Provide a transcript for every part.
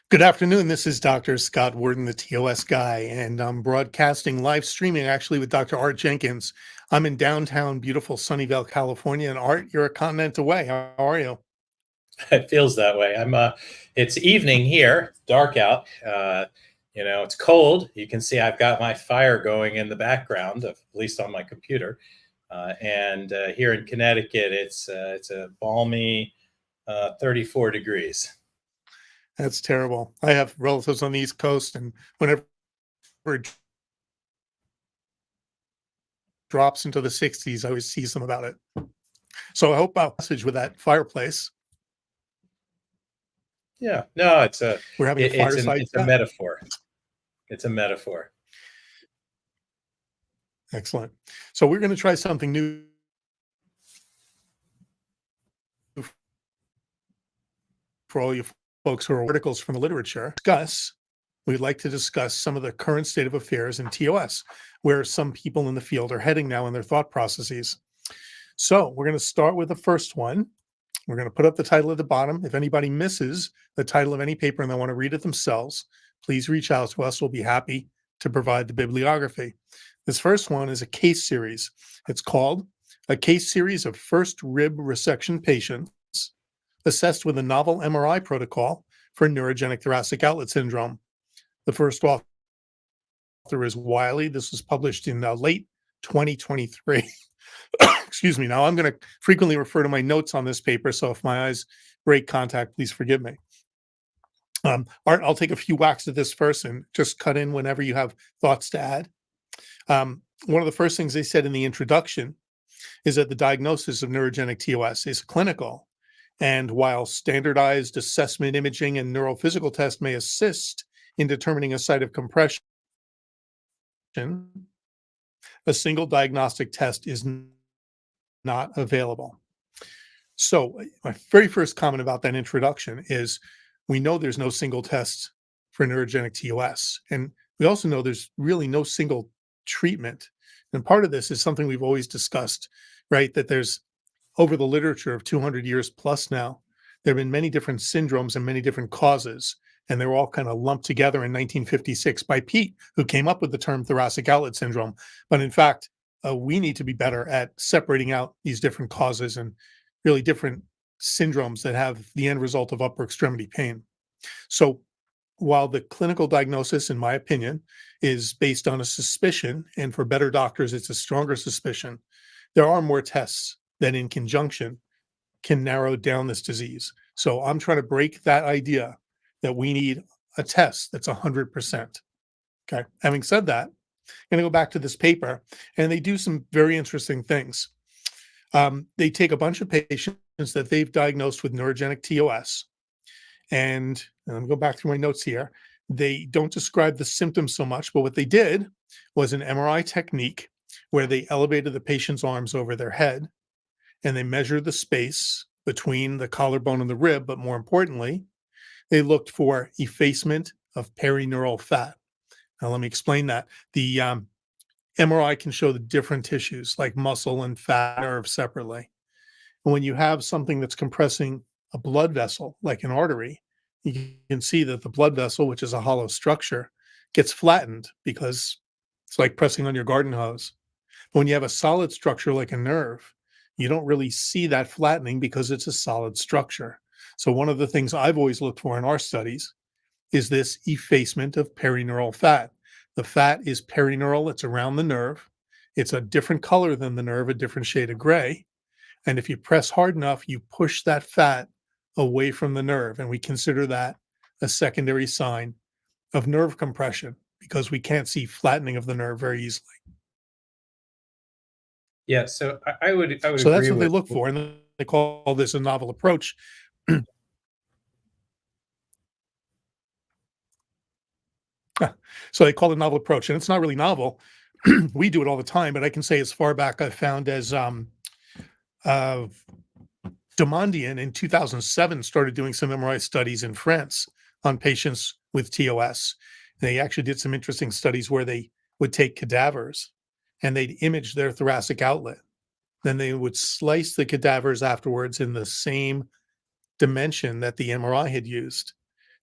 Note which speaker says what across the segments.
Speaker 1: Good afternoon. This is Dr. Scott Worden, the TOS guy, and I'm broadcasting live streaming actually with Dr. Art Jenkins. I'm in downtown, beautiful Sunnyvale, California. And Art, you're a continent away. How are you?
Speaker 2: It feels that way. It's evening here, dark out. It's cold. You can see I've got my fire going in the background, at least on my computer. And here in Connecticut, it's a balmy 34 degrees.
Speaker 1: That's terrible. I have relatives on the East Coast, and whenever it drops into the 60s, I always tease them about it. So I hope I'll message with that fireplace.
Speaker 2: Yeah, no,
Speaker 1: We're having a fireside
Speaker 2: it's a metaphor. It's a metaphor.
Speaker 1: Excellent. So we're going to try something new for all you folks who are articles from the literature. We'd like to discuss some of the current state of affairs in TOS, where some people in the field are heading now in their thought processes. So we're going to start with the first one. We're going to put up the title at the bottom. If anybody misses the title of any paper and they want to read it themselves, please reach out to us. We'll be happy to provide the bibliography. This first one is a case series. It's called A Case Series of First Rib Resection Patients Assessed with a Novel MRI Protocol for Neurogenic Thoracic Outlet Syndrome. The first author is Wiley. This was published in late 2023. Excuse me. Now, I'm going to frequently refer to my notes on this paper, so if my eyes break contact, please forgive me. Art, I'll take a few whacks at this first and just cut in whenever you have thoughts to add. One of the first things they said in the introduction is that the diagnosis of neurogenic TOS is clinical. And while standardized assessment imaging and neurophysical tests may assist in determining a site of compression, a single diagnostic test is not available. So my very first comment about that introduction is we know there's no single test for neurogenic TOS. And we also know there's really no single treatment. And part of this is something we've always discussed, right? That there's over the literature of 200 years plus now, there have been many different syndromes and many different causes. And they were all kind of lumped together in 1956 by Pete, who came up with the term thoracic outlet syndrome. But in fact, we need to be better at separating out these different causes and really different syndromes that have the end result of upper extremity pain. So while the clinical diagnosis, in my opinion, is based on a suspicion, and for better doctors, it's a stronger suspicion, there are more tests that in conjunction can narrow down this disease. So I'm trying to break that idea that we need a test that's 100%. Okay. Having said that, I'm going to go back to this paper, and they do some very interesting things. They take a bunch of patients that they've diagnosed with neurogenic TOS, and I'm going to go back through my notes here. They don't describe the symptoms so much, but what they did was an MRI technique where they elevated the patient's arms over their head, and they measured the space between the collarbone and the rib, but more importantly, they looked for effacement of perineural fat. Now, let me explain that. The MRI can show the different tissues like muscle and fat nerve separately. And when you have something that's compressing a blood vessel, like an artery, you can see that the blood vessel, which is a hollow structure, gets flattened because it's like pressing on your garden hose. But when you have a solid structure like a nerve, you don't really see that flattening because it's a solid structure. So one of the things I've always looked for in our studies is this effacement of perineural fat. The fat is perineural, it's around the nerve. It's a different color than the nerve, a different shade of gray. And if you press hard enough, you push that fat away from the nerve. And we consider that a secondary sign of nerve compression because we can't see flattening of the nerve very easily.
Speaker 2: Yeah, so I would
Speaker 1: So
Speaker 2: agree
Speaker 1: that's what they
Speaker 2: with.
Speaker 1: look for. And they call this a novel approach. So they call it a novel approach, and it's not really novel. We do it all the time, but I can say as far back I found as Demondian in 2007 started doing some MRI studies in France on patients with TOS. They actually did some interesting studies where they would take cadavers and they'd image their thoracic outlet. Then they would slice the cadavers afterwards in the same dimension that the MRI had used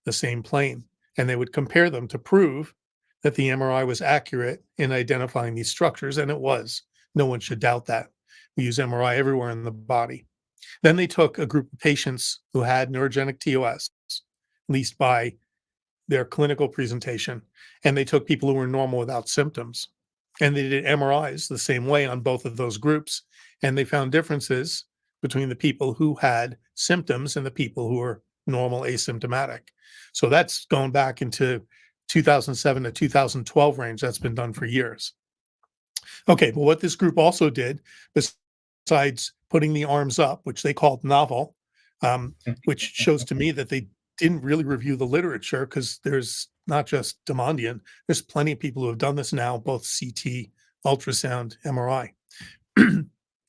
Speaker 1: the same plane, and they would compare them to prove that the MRI was accurate in identifying these structures, and it was. No one should doubt that. We use MRI everywhere in the body. Then they took a group of patients who had neurogenic TOS, at least by their clinical presentation, and they took people who were normal without symptoms. And they did MRIs the same way on both of those groups, and they found differences between the people who had symptoms and the people who were normal asymptomatic. So that's going back into 2007 to 2012 range. That's been done for years. Okay, but what this group also did, besides putting the arms up, which they called novel, which shows to me that they didn't really review the literature, because there's not just Demondian, there's plenty of people who have done this now, both CT, ultrasound, MRI.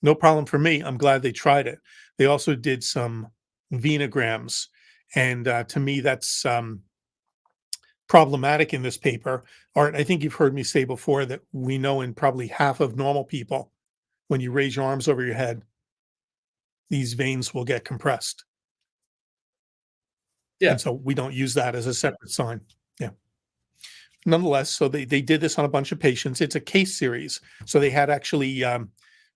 Speaker 1: No problem for me. I'm glad they tried it. They also did some venograms, and to me, that's problematic in this paper. Art, I think you've heard me say before that we know in probably half of normal people, when you raise your arms over your head, these veins will get compressed.
Speaker 2: Yeah.
Speaker 1: And so we don't use that as a separate sign. Yeah. Nonetheless, so they did this on a bunch of patients. It's a case series. So they had actually, I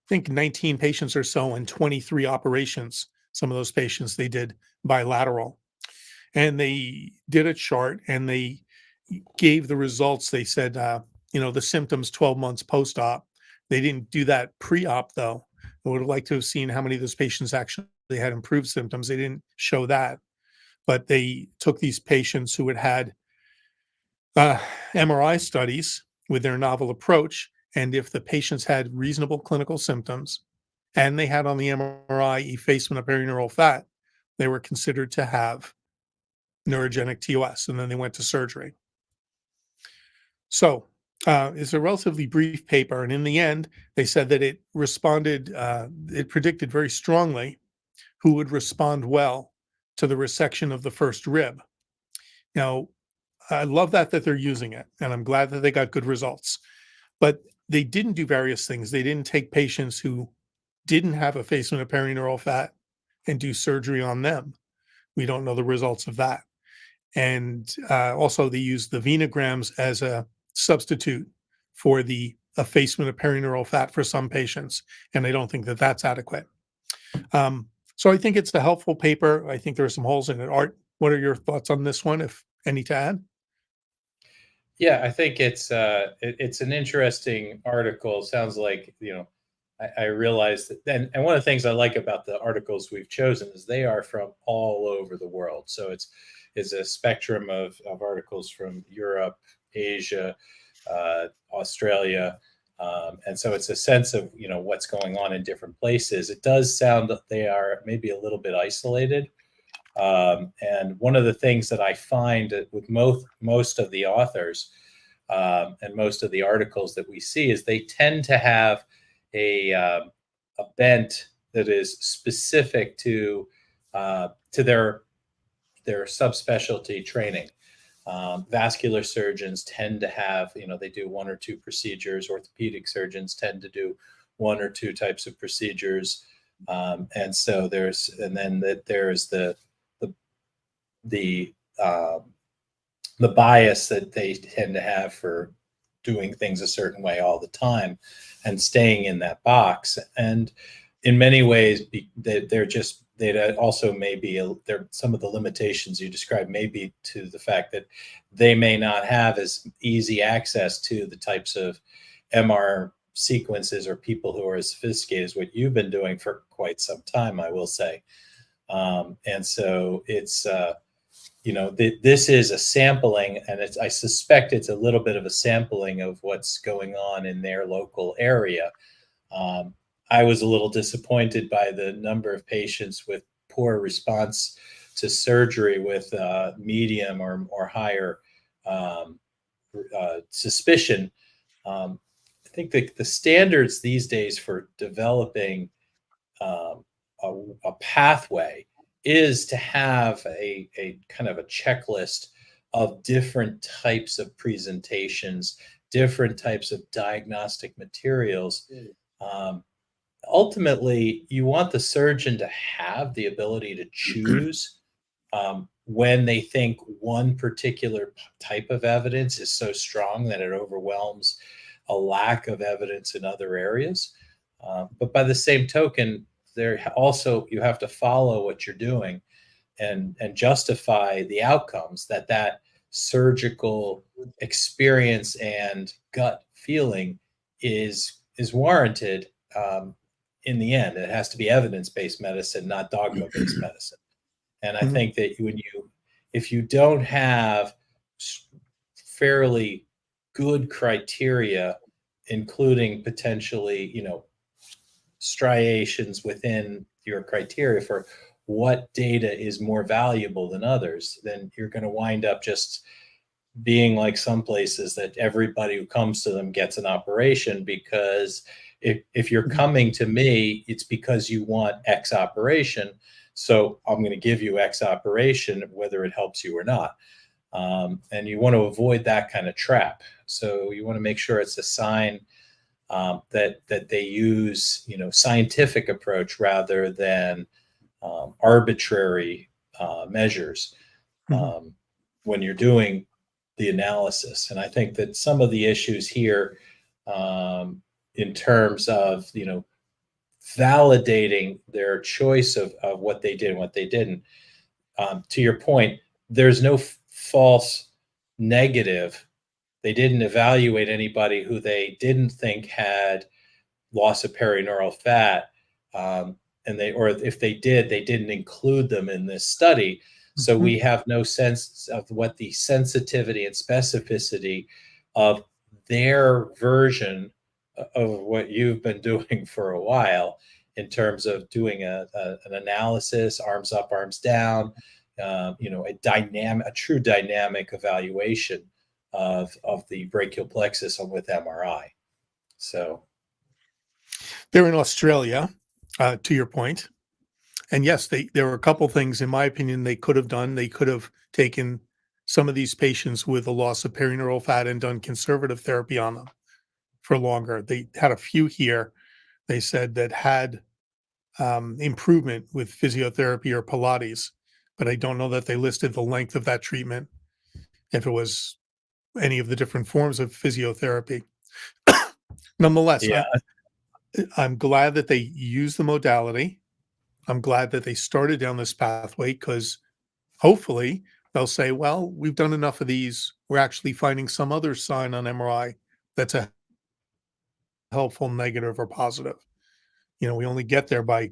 Speaker 1: think 19 patients or so and 23 operations. Some of those patients they did bilateral. And they did a chart and they gave the results. They said, the symptoms 12 months post-op. They didn't do that pre-op, though. I would have liked to have seen how many of those patients actually had improved symptoms. They didn't show that. But they took these patients who had MRI studies with their novel approach, and if the patients had reasonable clinical symptoms and they had on the MRI effacement of perineural fat, they were considered to have neurogenic TOS, and then they went to surgery. So it's a relatively brief paper, and in the end, they said that it predicted very strongly who would respond well to the resection of the first rib. Now, I love that they're using it, and I'm glad that they got good results. But they didn't do various things. They didn't take patients who didn't have effacement of perineural fat and do surgery on them. We don't know the results of that. And also, they used the venograms as a substitute for the effacement of perineural fat for some patients, and I don't think that that's adequate. So I think it's a helpful paper. I think there are some holes in it. Art, what are your thoughts on this one, if any to add?
Speaker 2: Yeah, I think it's an interesting article. Sounds like, I realize that, and one of the things I like about the articles we've chosen is they are from all over the world. So it's a spectrum of articles from Europe, Asia, Australia, and so it's a sense of what's going on in different places. It does sound that they are maybe a little bit isolated. And one of the things that I find with most of the authors and most of the articles that we see is they tend to have a bent that is specific to their subspecialty training. Vascular surgeons tend to have, they do one or two procedures. Orthopedic surgeons tend to do one or two types of procedures. And so there's the bias that they tend to have for doing things a certain way all the time and staying in that box. And in many ways, they also may be some of the limitations you described may be to the fact that they may not have as easy access to the types of MR sequences or people who are as sophisticated as what you've been doing for quite some time, I will say. And so it's, this is a sampling, and I suspect it's a little bit of a sampling of what's going on in their local area. I was a little disappointed by the number of patients with poor response to surgery with medium or higher suspicion. I think that the standards these days for developing a pathway is to have a kind of a checklist of different types of presentations, different types of diagnostic materials. Ultimately, you want the surgeon to have the ability to choose when they think one particular type of evidence is so strong that it overwhelms a lack of evidence in other areas. But by the same token, there also you have to follow what you're doing and justify the outcomes that surgical experience and gut feeling is warranted. In the end, it has to be evidence-based medicine, not dogma-based medicine. And I
Speaker 1: Mhm.
Speaker 2: think that if you don't have fairly good criteria, including potentially, striations within your criteria for what data is more valuable than others, then you're going to wind up just being like some places that everybody who comes to them gets an operation, because if you're
Speaker 1: Mhm.
Speaker 2: coming to me, it's because you want X operation. So I'm going to give you X operation, whether it helps you or not. And you want to avoid that kind of trap. So you want to make sure it's a sign that they use, scientific approach rather than arbitrary measures
Speaker 1: Mhm.
Speaker 2: when you're doing the analysis. And I think that some of the issues here, in terms of validating their choice of what they did and what they didn't, to your point, there's no false negative. They didn't evaluate anybody who they didn't think had loss of perineural fat, or if they did, they didn't include them in this study. So
Speaker 1: Mhm.
Speaker 2: we have no sense of what the sensitivity and specificity of their version of what you've been doing for a while in terms of doing an analysis, arms up, arms down, a true dynamic evaluation of the brachial plexus with MRI. So
Speaker 1: They're in Australia, to your point. And yes, there were a couple things, in my opinion, they could have done. They could have taken some of these patients with a loss of perineural fat and done conservative therapy on them for longer. They had a few here, they said, that had improvement with physiotherapy or Pilates, but I don't know that they listed the length of that treatment, if it was any of the different forms of physiotherapy. Nonetheless,
Speaker 2: yeah,
Speaker 1: I'm glad that they use the modality. I'm glad that they started down this pathway, because hopefully they'll say, well, we've done enough of these. We're actually finding some other sign on MRI that's a helpful, negative, or positive. We only get there by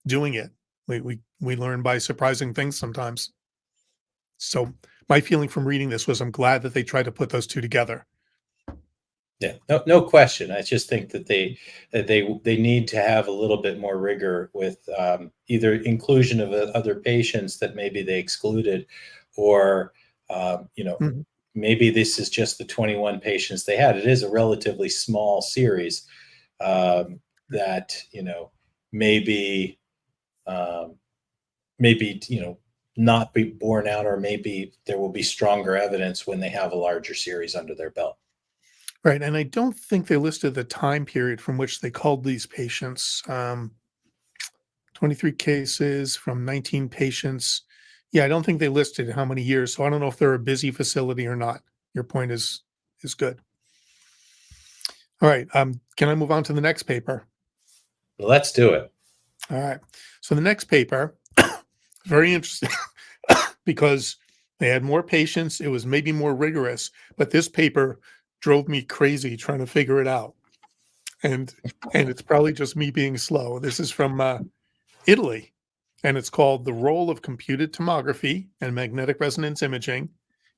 Speaker 1: doing it. We learn by surprising things sometimes. So my feeling from reading this was I'm glad that they tried to put those two together.
Speaker 2: yeah, no question. I just think that they need to have a little bit more rigor with either inclusion of other patients that maybe they excluded, or
Speaker 1: Mhm.
Speaker 2: maybe this is just the 21 patients they had. It is a relatively small series, that maybe um, maybe not be borne out, or maybe there will be stronger evidence when they have a larger series under their belt.
Speaker 1: Right. And I don't think they listed the time period from which they called these patients. 23 cases from 19 patients. Yeah, I don't think they listed how many years. So I don't know if they're a busy facility or not. Your point is good. All right. Can I move on to the next paper?
Speaker 2: Let's do it.
Speaker 1: All right. So the next paper, very interesting, because they had more patients. It was maybe more rigorous, but this paper drove me crazy trying to figure it out. And it's probably just me being slow. This is from Italy, and it's called "The Role of Computed Tomography and Magnetic Resonance Imaging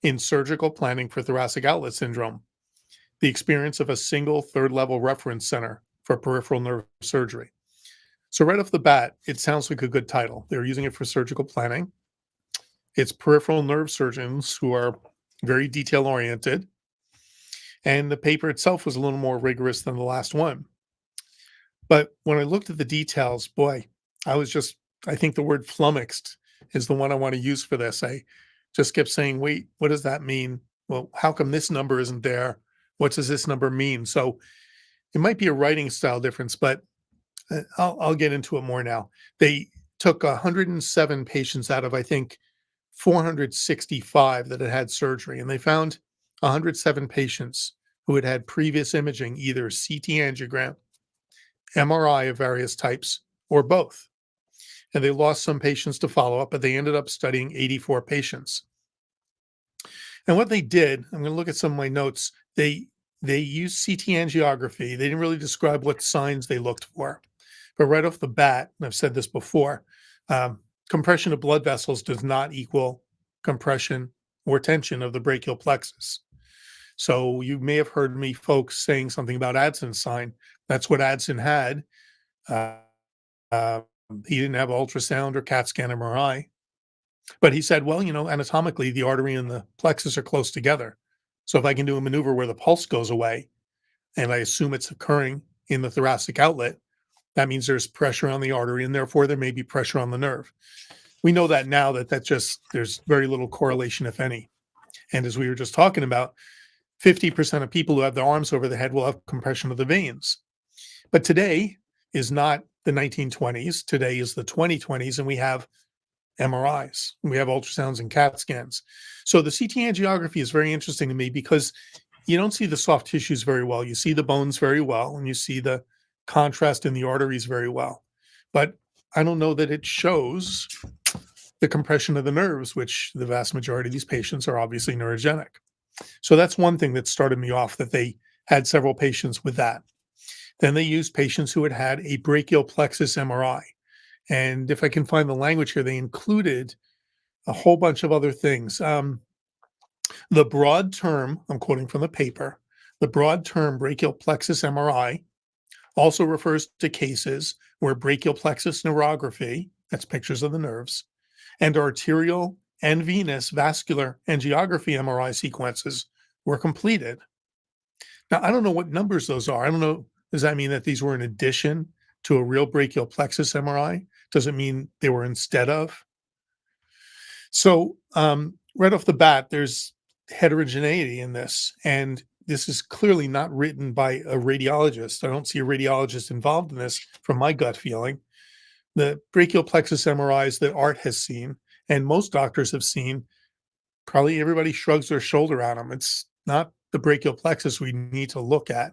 Speaker 1: in Surgical Planning for Thoracic Outlet Syndrome: The Experience of a Single Third-Level Reference Center for Peripheral Nerve Surgery." So right off the bat, it sounds like a good title. They're using it for surgical planning. It's peripheral nerve surgeons who are very detail oriented. And the paper itself was a little more rigorous than the last one. But when I looked at the details, boy, I think the word flummoxed is the one I want to use for this. I just kept saying, wait, what does that mean? Well, how come this number isn't there? What does this number mean? So it might be a writing style difference, but I'll get into it more now. They took 107 patients out of, I think, 465 that had had surgery, and they found 107 patients who had had previous imaging, either CT angiogram, MRI of various types, or both. And they lost some patients to follow up, but they ended up studying 84 patients. And what they did, I'm going to look at some of my notes. They used CT angiography. They didn't really describe what signs they looked for, but right off the bat, and I've said this before, compression of blood vessels does not equal compression or tension of the brachial plexus. So you may have heard me folks saying something about Adson's sign. That's what Adson had. Uh, uh, he didn't have ultrasound or CAT scan MRI, but he said, well, anatomically, the artery and the plexus are close together. So if I can do a maneuver where the pulse goes away, and I assume it's occurring in the thoracic outlet, that means there's pressure on the artery, and therefore there may be pressure on the nerve. We know that now there's very little correlation, if any. And as we were just talking about, 50% of people who have their arms over the head will have compression of the veins. But today is not the 1920s. Today is the 2020s, and we have MRIs, we have ultrasounds and CAT scans. So the CT angiography is very interesting to me because you don't see the soft tissues very well. You see the bones very well, and you see the contrast in the arteries very well. But I don't know that it shows the compression of the nerves, which the vast majority of these patients are obviously neurogenic. So that's one thing that started me off, that they had several patients with that. Then they used patients who had had a brachial plexus MRI. And if I can find the language here, they included a whole bunch of other things. The broad term, I'm quoting from the paper, the broad term brachial plexus MRI also refers to cases where brachial plexus neurography, that's pictures of the nerves, and arterial and venous vascular angiography MRI sequences were completed. Now, I don't know what numbers those are. I don't know. Does that mean that these were in addition to a real brachial plexus MRI? Does it mean they were instead of? So, right off the bat, there's heterogeneity in this, and this is clearly not written by a radiologist. I don't see a radiologist involved in this from my gut feeling. The brachial plexus MRIs that Art has seen, and most doctors have seen, probably everybody shrugs their shoulder at them. It's not the brachial plexus we need to look at.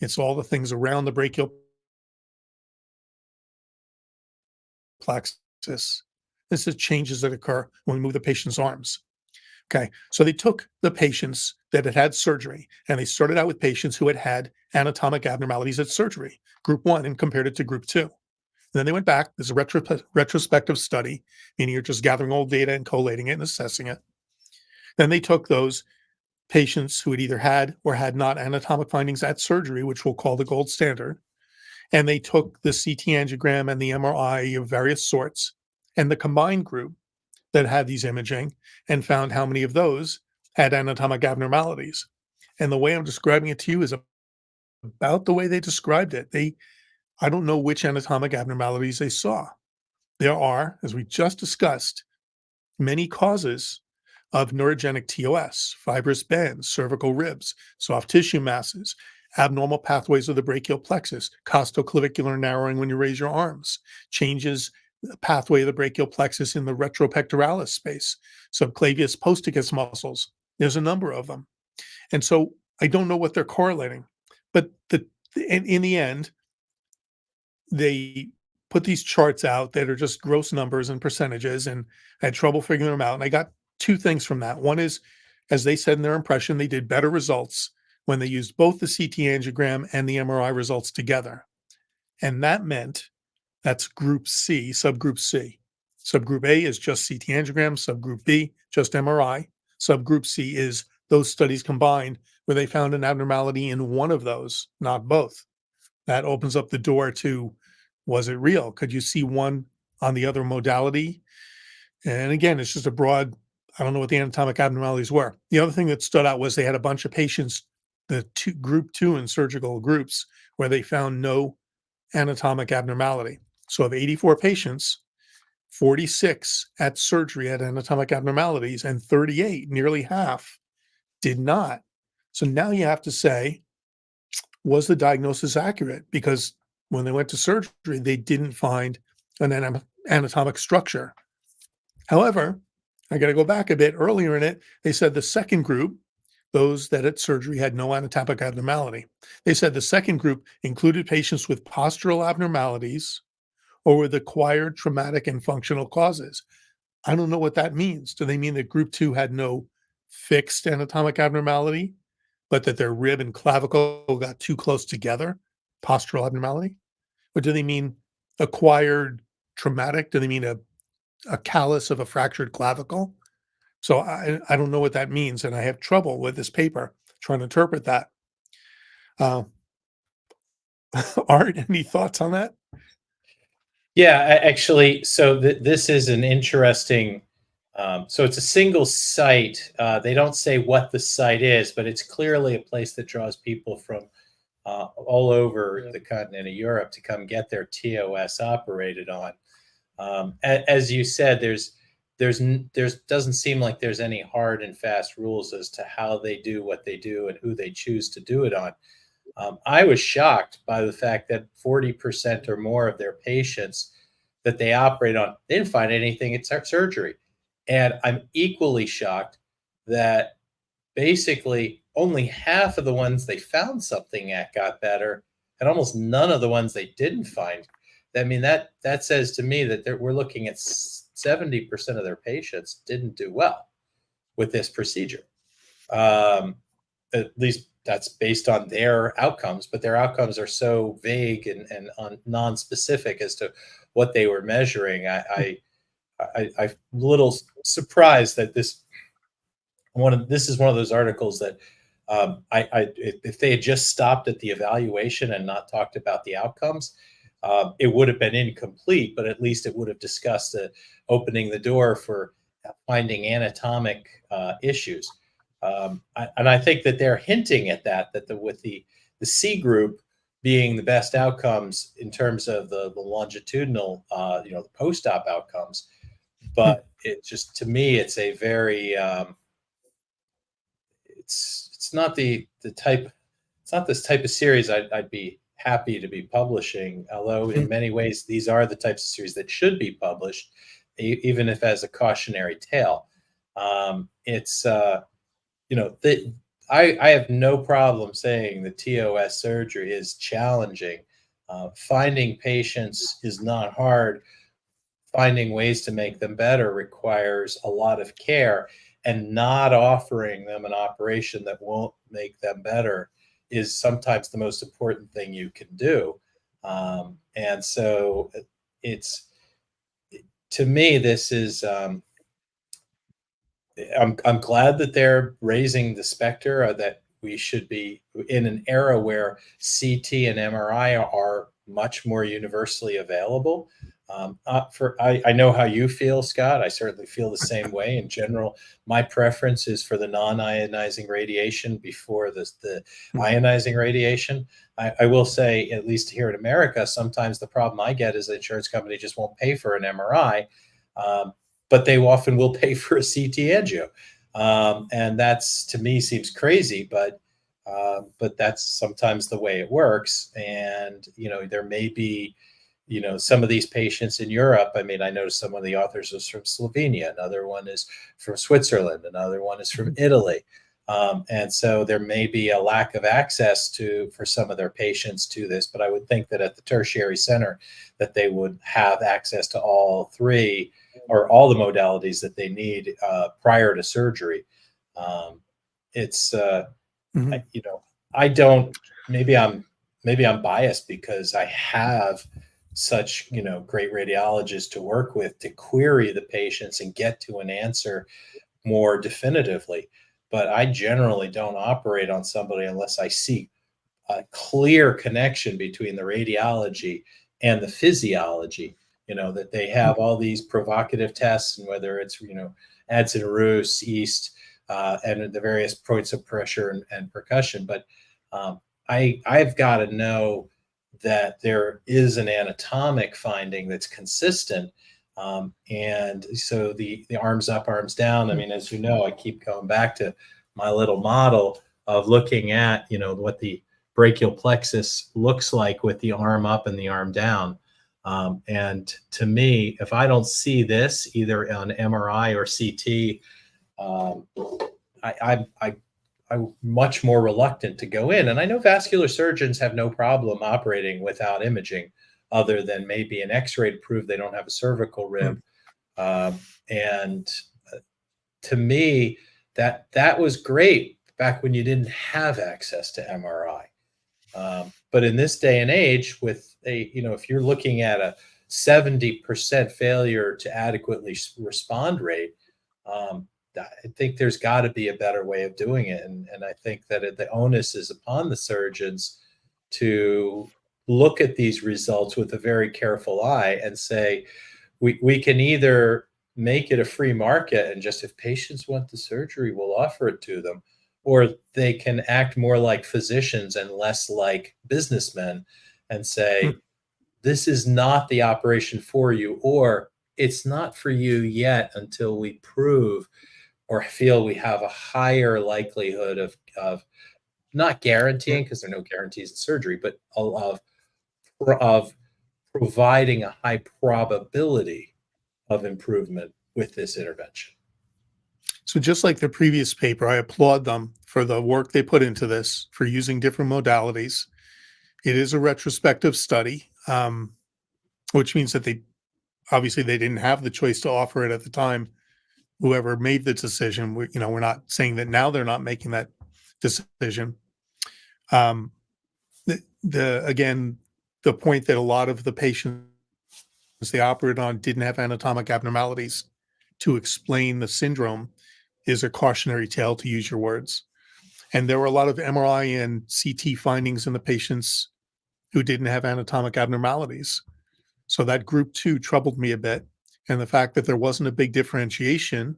Speaker 1: It's all the things around the brachial plexus. This is changes that occur when we move the patient's arms. Okay, so they took the patients that had had surgery, and they started out with patients who had had anatomic abnormalities at surgery, group 1, and compared it to group 2. And then they went back. There's a retrospective study, meaning you're just gathering old data and collating it and assessing it. Then they took those patients who had either had or had not anatomic findings at surgery, which we'll call the gold standard, and they took the CT angiogram and the MRI of various sorts, and the combined group that had these imaging, and found how many of those had anatomic abnormalities. And the way I'm describing it to you is about the way they described it. I don't know which anatomic abnormalities they saw. There are, as we just discussed, many causes of neurogenic TOS: fibrous bends, cervical ribs, soft tissue masses, abnormal pathways of the brachial plexus, costoclavicular narrowing when you raise your arms, changes the pathway of the brachial plexus in the retropectoralis space, subclavius posticus muscles. There's a number of them. And so I don't know what they're correlating, but in the end, they put these charts out that are just gross numbers and percentages, and I had trouble figuring them out. And I got two things from that. One is, as they said in their impression, they did better results when they used both the CT angiogram and the MRI results together. And that meant that's group C, subgroup C. Subgroup A is just CT angiogram, subgroup B, just MRI. Subgroup C is those studies combined where they found an abnormality in one of those, not both. That opens up the door to, was it real? Could you see one on the other modality? And again, it's just a broad, I don't know what the anatomic abnormalities were. The other thing that stood out was they had a bunch of patients, group 2 in surgical groups, where they found no anatomic abnormality. So of 84 patients, 46 at surgery had anatomic abnormalities, and 38, nearly half, did not. So now you have to say, was the diagnosis accurate? Because when they went to surgery, they didn't find an anatomic structure. However, I got to go back a bit. Earlier in it, they said the second group, those that at surgery had no anatomic abnormality, they said the second group included patients with postural abnormalities or with acquired traumatic and functional causes. I don't know what that means. Do they mean that group 2 had no fixed anatomic abnormality, but that their rib and clavicle got too close together, postural abnormality? Or do they mean acquired traumatic? Do they mean a callus of a fractured clavicle? So I don't know what that means, and I have trouble with this paper trying to interpret that. Uh, Art, any thoughts on that?
Speaker 2: Yeah, actually, so this is an interesting. So it's a single site. They don't say what the site is, but it's clearly a place that draws people from all over the continent of Europe to come get their TOS operated on. As you said, there's doesn't seem like there's any hard and fast rules as to how they do what they do and who they choose to do it on. I was shocked by the fact that 40% or more of their patients that they operate on, they didn't find anything at surgery. And I'm equally shocked that basically only half of the ones they found something at got better, and almost none of the ones they didn't find. I mean, that says to me that we're looking at 70% of their patients didn't do well with this procedure. At least that's based on their outcomes, but their outcomes are so vague and non-specific as to what they were measuring. I'm a little surprised that this is one of those articles that if they had just stopped at the evaluation and not talked about the outcomes, it would have been incomplete, but at least it would have discussed opening the door for finding anatomic issues. And I think that they're hinting at that with the C group being the best outcomes in terms of the longitudinal, the post-op outcomes. But it just, to me, it's a very, it's not the type, it's not this type of series I'd be happy to be publishing, although in many ways these are the types of series that should be published, even if as a cautionary tale. It's I have no problem saying the TOS surgery is challenging. Finding patients is not hard. Finding ways to make them better requires a lot of care, and not offering them an operation that won't make them better is sometimes the most important thing you can do. And so it's, to me, this is, I'm glad that they're raising the specter that we should be in an era where CT and MRI are much more universally available. I know how you feel, Scott. I certainly feel the same way. In general, my preference is for the non-ionizing radiation before the ionizing radiation. I will say, at least here in America, sometimes the problem I get is the insurance company just won't pay for an MRI. But they often will pay for a CT angio. And that's, to me, seems crazy, but that's sometimes the way it works. And, there may be, some of these patients in Europe. I mean, I noticed some of the authors is from Slovenia, another one is from Switzerland, another one is from Italy. And so there may be a lack of access for some of their patients to this, but I would think that at the tertiary center that they would have access to all three or all the modalities that they need prior to surgery. It's I don't, maybe I'm biased because I have such great radiologists to work with to query the patients and get to an answer more definitively. But I generally don't operate on somebody unless I see a clear connection between the radiology and the physiology, that they have all these provocative tests, and whether it's, Adson Roos, East, and the various points of pressure and percussion. But I've got to know that there is an anatomic finding that's consistent. And so the arms up, arms down. I mean, as you know, I keep going back to my little model of looking at, what the brachial plexus looks like with the arm up and the arm down. And to me, if I don't see this either on MRI or CT, um, I'm much more reluctant to go in. And I know vascular surgeons have no problem operating without imaging, other than maybe an X-ray to prove they don't have a cervical rib. And to me, that was great back when you didn't have access to MRI. But in this day and age, with if you're looking at a 70% failure to adequately respond rate, I think there's got to be a better way of doing it. And I think that the onus is upon the surgeons to look at these results with a very careful eye and say, we can either make it a free market and just if patients want the surgery, we'll offer it to them, or they can act more like physicians and less like businessmen and say, this is not the operation for you, or it's not for you yet until we prove or feel we have a higher likelihood of not guaranteeing, because there are no guarantees in surgery, but of providing a high probability of improvement with this intervention.
Speaker 1: So just like the previous paper, I applaud them for the work they put into this, for using different modalities. It is a retrospective study, which means that they didn't have the choice to offer it at the time. Whoever made the decision, we're not saying that now they're not making that decision. Again, the point that a lot of the patients they operated on didn't have anatomic abnormalities to explain the syndrome is a cautionary tale, to use your words. And there were a lot of MRI and CT findings in the patients who didn't have anatomic abnormalities. So that group 2 troubled me a bit. And the fact that there wasn't a big differentiation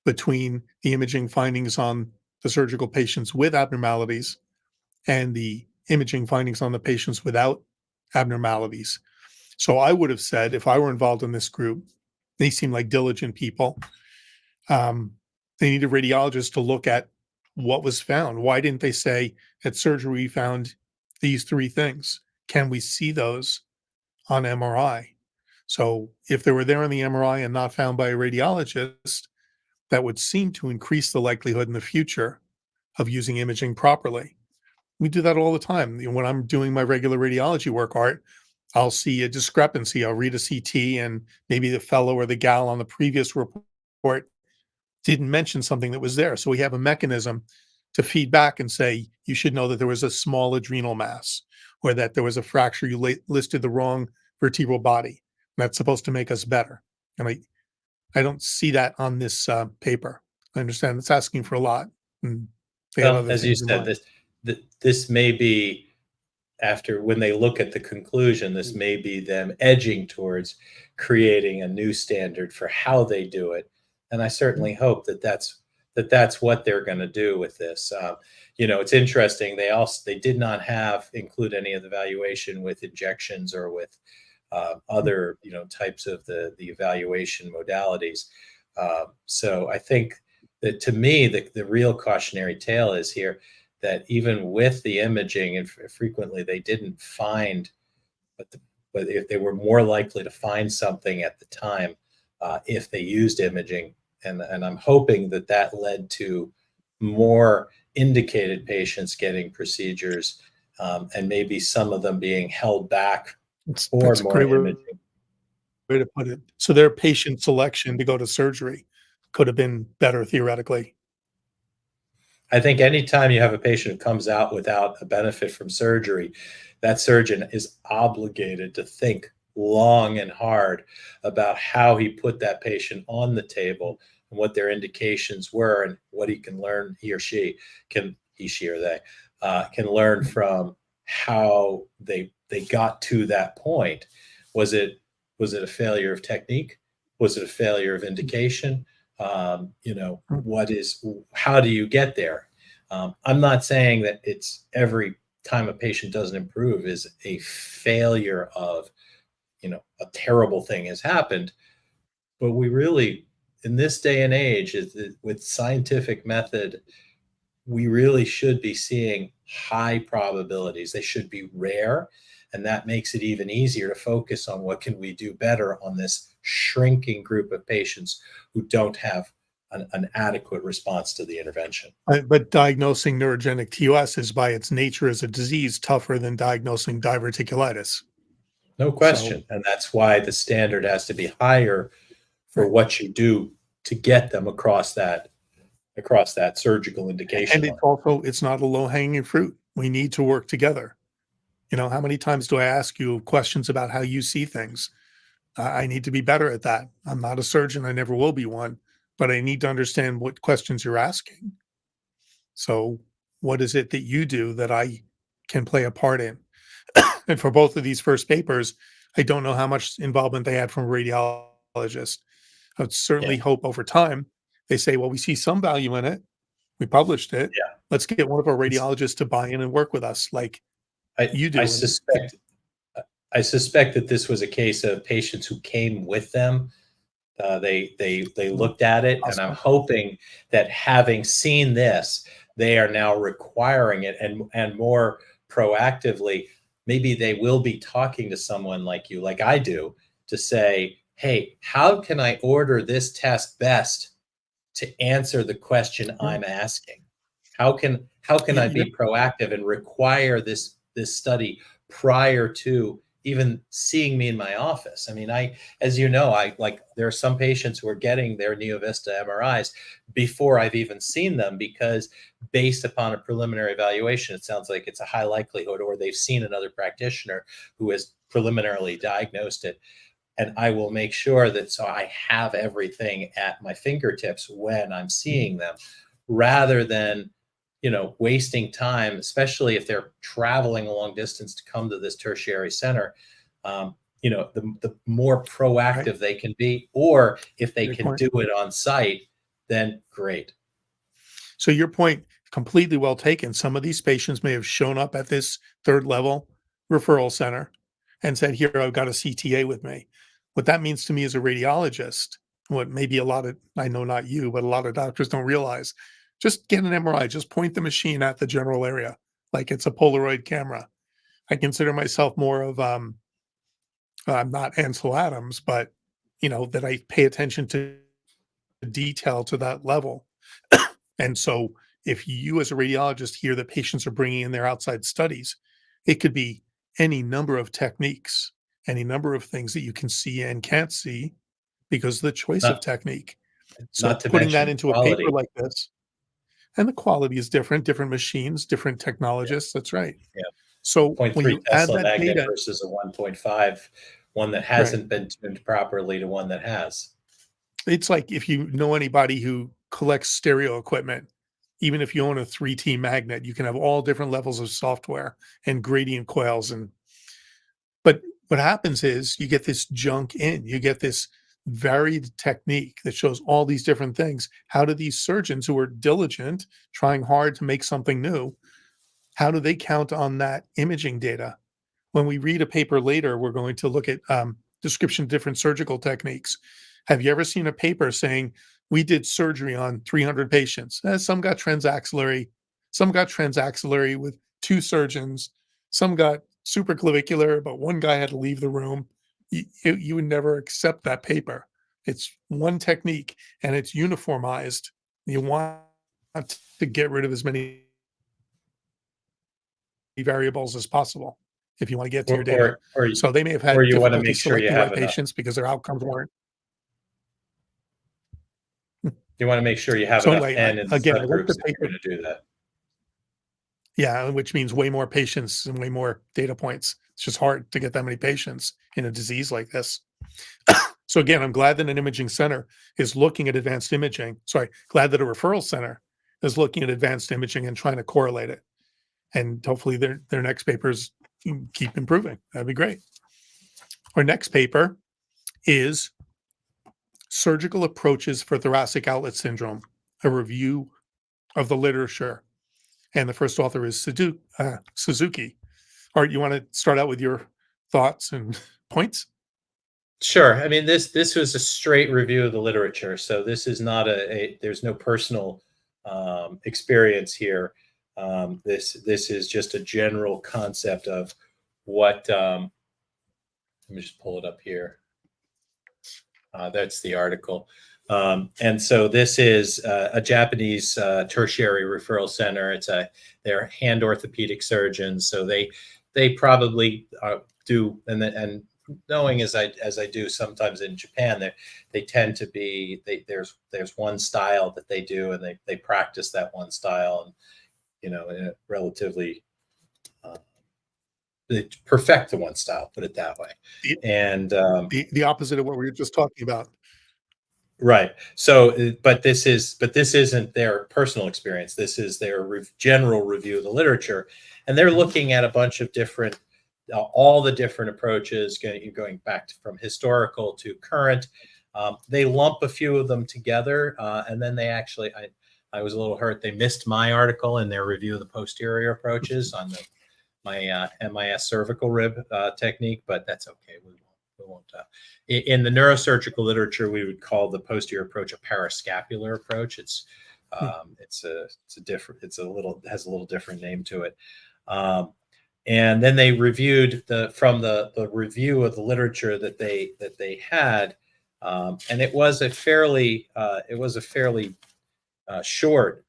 Speaker 1: between the imaging findings on the surgical patients with abnormalities and the imaging findings on the patients without abnormalities. So I would have said, if I were involved in this group, they seem like diligent people. They need a radiologist to look at what was found. Why didn't they say at surgery we found these 3 things? Can we see those on MRI? So if they were there on the MRI and not found by a radiologist, that would seem to increase the likelihood in the future of using imaging properly. We do that all the time. When I'm doing my regular radiology work, Art, I'll see a discrepancy. I'll read a CT and maybe the fellow or the gal on the previous report didn't mention something that was there. So we have a mechanism to feed back and say, you should know that there was a small adrenal mass or that there was a fracture. You listed the wrong vertebral body. That's supposed to make us better. And I don't see that on this paper. I understand it's asking for a lot. And they had
Speaker 2: Well,
Speaker 1: other
Speaker 2: as you
Speaker 1: things in
Speaker 2: said,
Speaker 1: mind.
Speaker 2: this may be, after when they look at the conclusion, this may be them edging towards creating a new standard for how they do it. And I certainly hope that that's what they're going to do with this. It's interesting. They did not include any of the evaluation with injections or with other types of the evaluation modalities. So I think that, to me, the real cautionary tale is here that even with the imaging, and frequently they didn't find, but if they were more likely to find something at the time if they used imaging. And I'm hoping that led to more indicated patients getting procedures, and maybe some of them being held back for
Speaker 1: That's a
Speaker 2: more
Speaker 1: great
Speaker 2: imaging.
Speaker 1: way to put it. So their patient selection to go to surgery could have been better theoretically.
Speaker 2: I think anytime you have a patient who comes out without a benefit from surgery, that surgeon is obligated to think long and hard about how he put that patient on the table and what their indications were and what he can learn, he or she can learn from how they got to that point. Was it a failure of technique? Was it a failure of indication? How do you get there? I'm not saying that it's every time a patient doesn't improve is a failure of, a terrible thing has happened, but we really, in this day and age, with scientific method, we really should be seeing high probabilities. They should be rare, And that makes it even easier to focus on what can we do better on this shrinking group of patients who don't have an adequate response to the intervention.
Speaker 1: But diagnosing neurogenic TOS is by its nature as a disease tougher than diagnosing diverticulitis.
Speaker 2: No question. And that's why the standard has to be higher for what you do to get them across that surgical indication.
Speaker 1: And it's not a low-hanging fruit. We need to work together. How many times do I ask you questions about how you see things? I need to be better at that. I'm not a surgeon. I never will be one, but I need to understand what questions you're asking. So what is it that you do that I can play a part in? And for both of these first papers, I don't know how much involvement they had from a radiologist. I would certainly hope over time they say, well, we see some value in it. We published it.
Speaker 2: Yeah.
Speaker 1: Let's get one of our radiologists to buy in and work with us like you do.
Speaker 2: I suspect that this was a case of patients who came with them. They looked at it, and I'm hoping that having seen this, they are now requiring it and more proactively. Maybe they will be talking to someone like you, like I do, to say, hey, how can I order this test best to answer the question I'm asking? How can I be proactive and require this study prior to even seeing me in my office? I mean, as you know, there are some patients who are getting their NeoVista MRIs before I've even seen them, because based upon a preliminary evaluation, it sounds like it's a high likelihood, or they've seen another practitioner who has preliminarily diagnosed it. And I will make sure that so I have everything at my fingertips when I'm seeing them, rather than wasting time, especially if they're traveling a long distance to come to this tertiary center. The more proactive they can be, or if they can do it on site, then great.
Speaker 1: So your point, completely well taken. Some of these patients may have shown up at this third level referral center and said, here, I've got a CTA with me. What that means to me as a radiologist, what maybe I know not you, but a lot of doctors don't realize, just get an MRI, just point the machine at the general area like it's a Polaroid camera. I consider myself more of, I'm not Ansel Adams, but, that I pay attention to detail to that level. And so if you as a radiologist hear that patients are bringing in their outside studies, it could be any number of techniques, any number of things that you can see and can't see because of the choice of technique. So
Speaker 2: Not to
Speaker 1: putting that
Speaker 2: mention
Speaker 1: into a
Speaker 2: quality.
Speaker 1: paper like this, and the quality is different machines, different technologists. That's right.
Speaker 2: Yeah.
Speaker 1: So when
Speaker 2: 0.3
Speaker 1: you add
Speaker 2: Tesla
Speaker 1: that
Speaker 2: magnet
Speaker 1: data,
Speaker 2: versus a 1.5, one that hasn't been tuned properly to one that has.
Speaker 1: it's like if you know anybody who collects stereo equipment, even if you own a 3T magnet, you can have all different levels of software and gradient coils. But what happens is you get this junk in, you get this varied technique that shows all these different things. How do these surgeons who are diligent, trying hard to make something new, how do they count on that imaging data? When we read a paper later, we're going to look at description of different surgical techniques. Have you ever seen a paper saying we did surgery on 300 patients? Some got transaxillary with 2 surgeons. Some got supraclavicular, but one guy had to leave the room. You would never accept that paper. It's one technique and it's uniformized. You want to get rid of as many variables as possible if you want to get to your data. So they may have had
Speaker 2: you want to
Speaker 1: difficulty
Speaker 2: make sure you
Speaker 1: selecting
Speaker 2: have
Speaker 1: right
Speaker 2: enough.
Speaker 1: patients because their outcomes weren't.
Speaker 2: You want to make sure you have
Speaker 1: So
Speaker 2: enough
Speaker 1: anyway,
Speaker 2: N in the
Speaker 1: again, I like
Speaker 2: subgroups
Speaker 1: the
Speaker 2: that you're
Speaker 1: paper.
Speaker 2: going to do that.
Speaker 1: Yeah, which means way more patients and way more data points. It's just hard to get that many patients in a disease like this. So again, I'm glad that an imaging center is looking at advanced imaging. Sorry, glad that a referral center is looking at advanced imaging and trying to correlate it. And hopefully their next papers keep improving. That'd be great. Our next paper is Surgical Approaches for Thoracic Outlet Syndrome, a review of the literature. And the first author is Suzuki. Art, you want to start out with your thoughts and points?
Speaker 2: Sure. I mean, this was a straight review of the literature, so this is not there's no personal experience here. This is just a general concept of what, let me just pull it up here. That's the article. And so this is a Japanese tertiary referral center. They're hand orthopedic surgeons, so they probably do, and knowing as I do sometimes in Japan, they tend to be there's one style that they do, and they practice that one style, and in a relatively they perfect the one style, put it that way. And
Speaker 1: the opposite of what we were just talking about.
Speaker 2: right. So, but this isn't their personal experience. This is their general review of the literature, and they're looking at a bunch of different, all the different approaches, going back from historical to current. They lump a few of them together, and then they actually, I was a little hurt. They missed my article in their review of the posterior approaches on my MIS cervical rib technique, but that's okay. We won't. In the neurosurgical literature, we would call the posterior approach a parascapular approach. It's has a little different name to it. And then they reviewed from the review of the literature that they had, and it was a fairly short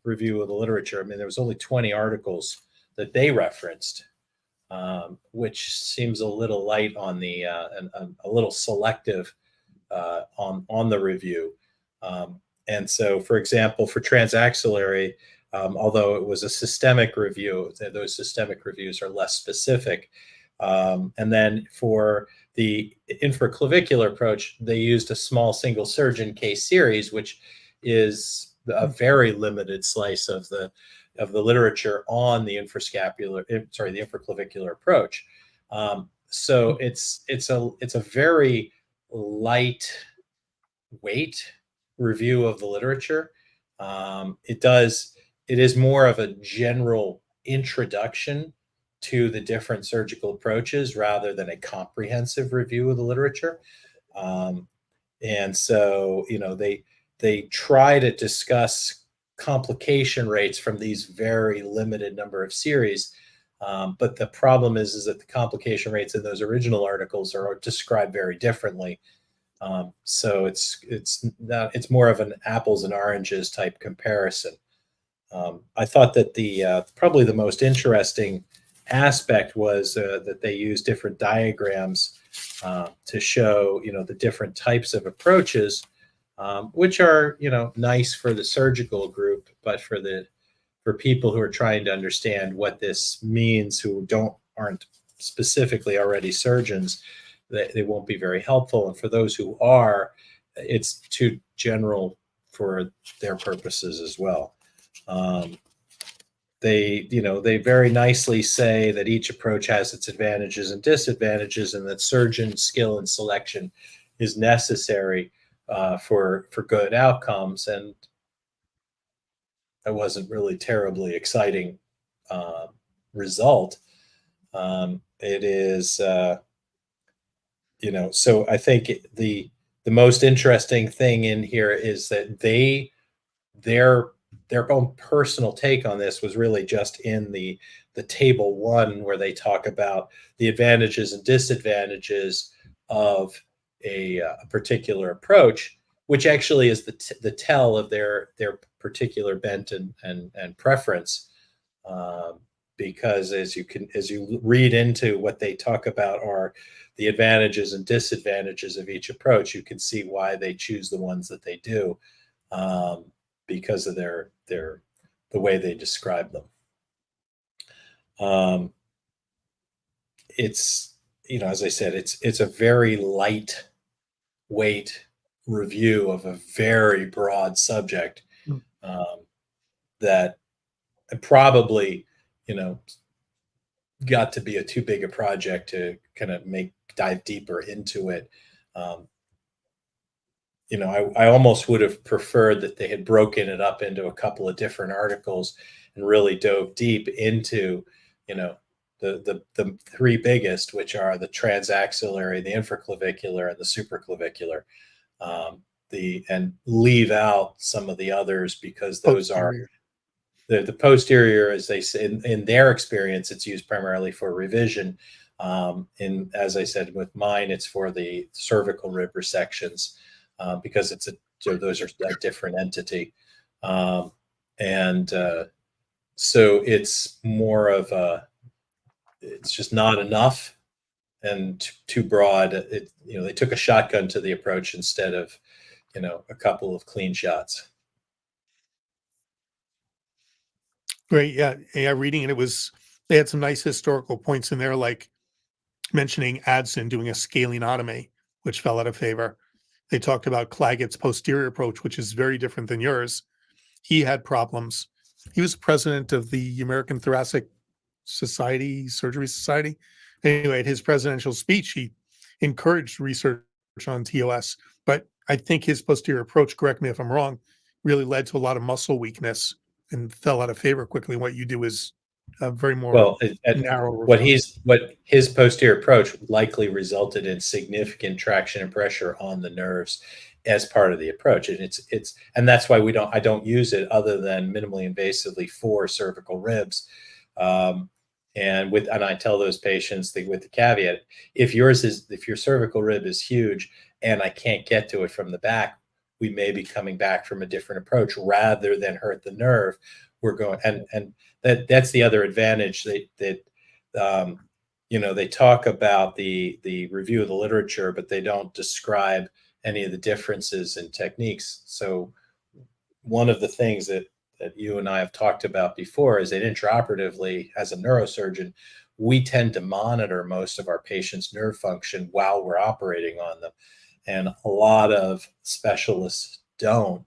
Speaker 2: review of the literature. I mean, there was only 20 articles that they referenced, which seems a little light on the a little selective on the review. And so, for example, for transaxillary, although it was a systemic review, those systemic reviews are less specific. And then for the infraclavicular approach, they used a small single surgeon case series, which is a very limited slice of the literature on the infraclavicular approach. So it's a very lightweight review of the literature. It is more of a general introduction to the different surgical approaches rather than a comprehensive review of the literature. And so, they try to discuss complication rates from these very limited number of series. But the problem is that the complication rates in those original articles are described very differently. So it's more of an apples and oranges type comparison. I thought that probably the most interesting aspect was that they used different diagrams to show, the different types of approaches, which are, nice for the surgical group, but for people who are trying to understand what this means, who aren't specifically already surgeons, they won't be very helpful. And for those who are, it's too general for their purposes as well. They very nicely say that each approach has its advantages and disadvantages, and that surgeon skill and selection is necessary for good outcomes. And that wasn't really terribly exciting result. It is, so I think the most interesting thing in here is that their own personal take on this was really just in the table 1, where they talk about the advantages and disadvantages of a particular approach, which actually is the tell of their particular bent and preference. Because as you read into what they talk about are the advantages and disadvantages of each approach, you can see why they choose the ones that they do, because of the way they describe them. It's, as I said, it's a very lightweight review of a very broad subject, that probably, got to be too big a project to kind of dive deeper into it. I almost would have preferred that they had broken it up into a couple of different articles and really dove deep into, the 3 biggest, which are the transaxillary, the infraclavicular, and the supraclavicular, and leave out some of the others because those are The posterior, as they say in their experience, it's used primarily for revision. And as I said, with mine, it's for the cervical rib resections because so those are a different entity. Um, and so it's more of it's just not enough and too broad. They took a shotgun to the approach instead of, a couple of clean shots.
Speaker 1: Great. Yeah. Yeah. Reading it, they had some nice historical points in there, like mentioning Adson doing a scalenotomy, which fell out of favor. They talked about Claggett's posterior approach, which is very different than yours. He had problems. He was president of the American Thoracic Surgery Society. Anyway, at his presidential speech, he encouraged research on TOS, but I think his posterior approach, correct me if I'm wrong, really led to a lot of muscle weakness and fell out of favor quickly. What you do is a very more
Speaker 2: Well,
Speaker 1: narrow.
Speaker 2: what his posterior approach likely resulted in significant traction and pressure on the nerves as part of the approach, and and that's why I don't use it other than minimally invasively for cervical ribs. And I tell those patients with the caveat, if your cervical rib is huge and I can't get to it from the back, we may be coming back from a different approach rather than hurt the nerve. We're going and that's the other advantage that they talk about the review of the literature, but they don't describe any of the differences in techniques. So one of the things that you and I have talked about before is that intraoperatively, as a neurosurgeon, we tend to monitor most of our patients' nerve function while we're operating on them. And a lot of specialists don't,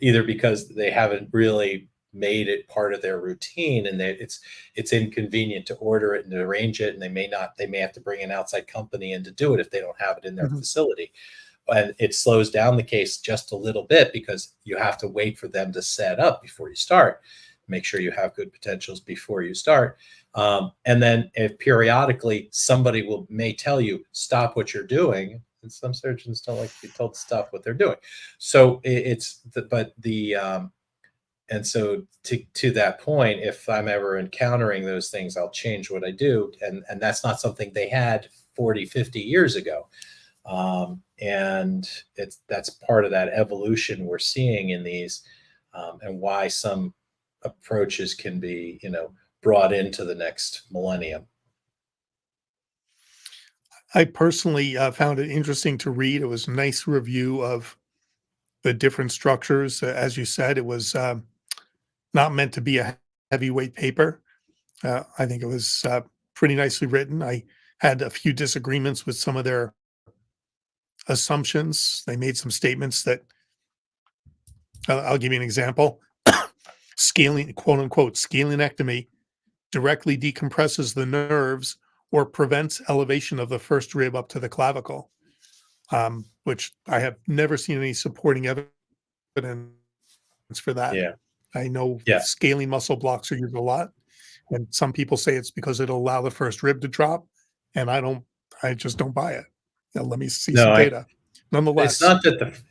Speaker 2: either because they haven't really made it part of their routine, and it's inconvenient to order it and to arrange it, and they may have to bring an outside company in to do it if they don't have it in their facility. And it slows down the case just a little bit because you have to wait for them to set up before you start. Make sure you have good potentials before you start. And then if periodically somebody may tell you, stop what you're doing. And some surgeons don't like to be told to stop what they're doing. So and so to that point, if I'm ever encountering those things, I'll change what I do. And that's not something they had 40, 50 years ago. And that's part of that evolution we're seeing in these, and why some approaches can be, brought into the next millennium.
Speaker 1: I personally found it interesting to read. It was a nice review of the different structures. As you said, it was not meant to be a heavyweight paper. I think it was pretty nicely written. I had a few disagreements with some of their assumptions. They made some statements that I'll give you an example. Scaling, quote unquote, scalenectomy directly decompresses the nerves or prevents elevation of the first rib up to the clavicle, which I have never seen any supporting evidence for that.
Speaker 2: Yeah.
Speaker 1: I know
Speaker 2: Yeah.
Speaker 1: scaling muscle blocks are used a lot, and some people say it's because it'll allow the first rib to drop, and I just don't buy it. Let me see some data. Nonetheless,
Speaker 2: it's not that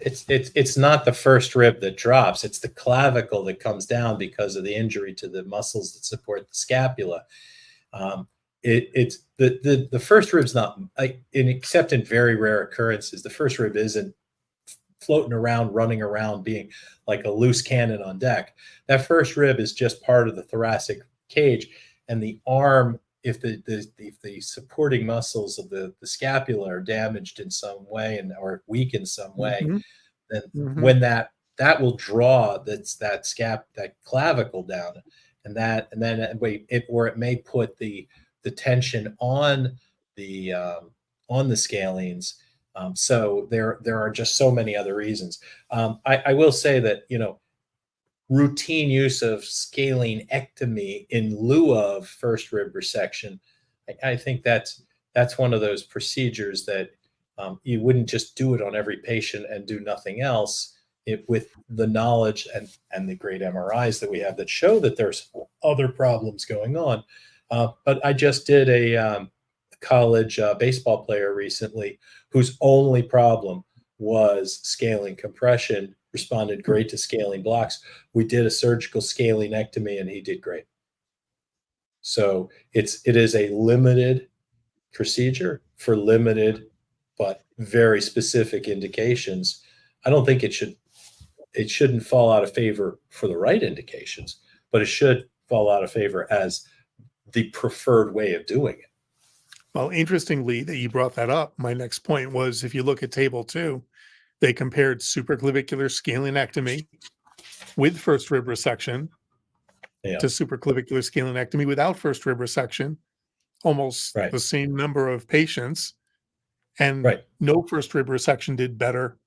Speaker 2: it's not the first rib that drops. It's the clavicle that comes down because of the injury to the muscles that support the scapula. It's the first rib's not except in very rare occurrences. The first rib isn't floating around, running around, being like a loose cannon on deck. That first rib is just part of the thoracic cage, and the arm, if the supporting muscles of the scapula are damaged in some way or weak in some way, then when that will draw that clavicle down, and then it may put the tension on the scalenes. So there are just so many other reasons. I will say that routine use of scalenectomy in lieu of first rib resection, I think that's one of those procedures that you wouldn't just do it on every patient and do nothing else. With the knowledge and the great MRIs that we have that show that there's other problems going on. But I just did a college baseball player recently whose only problem was scaling compression responded great to scaling blocks. We did a surgical scalenectomy and he did great. So it is a limited procedure for limited but very specific indications. I don't think it shouldn't fall out of favor for the right indications, but it should fall out of favor as the preferred way of doing it.
Speaker 1: Well, interestingly that you brought that up, my next point was if you look at table 2, they compared supraclavicular scalenectomy with first rib resection
Speaker 2: Yeah.
Speaker 1: to supraclavicular scalenectomy without first rib resection, almost
Speaker 2: Right.
Speaker 1: the same number of patients, and
Speaker 2: Right.
Speaker 1: no first rib resection did better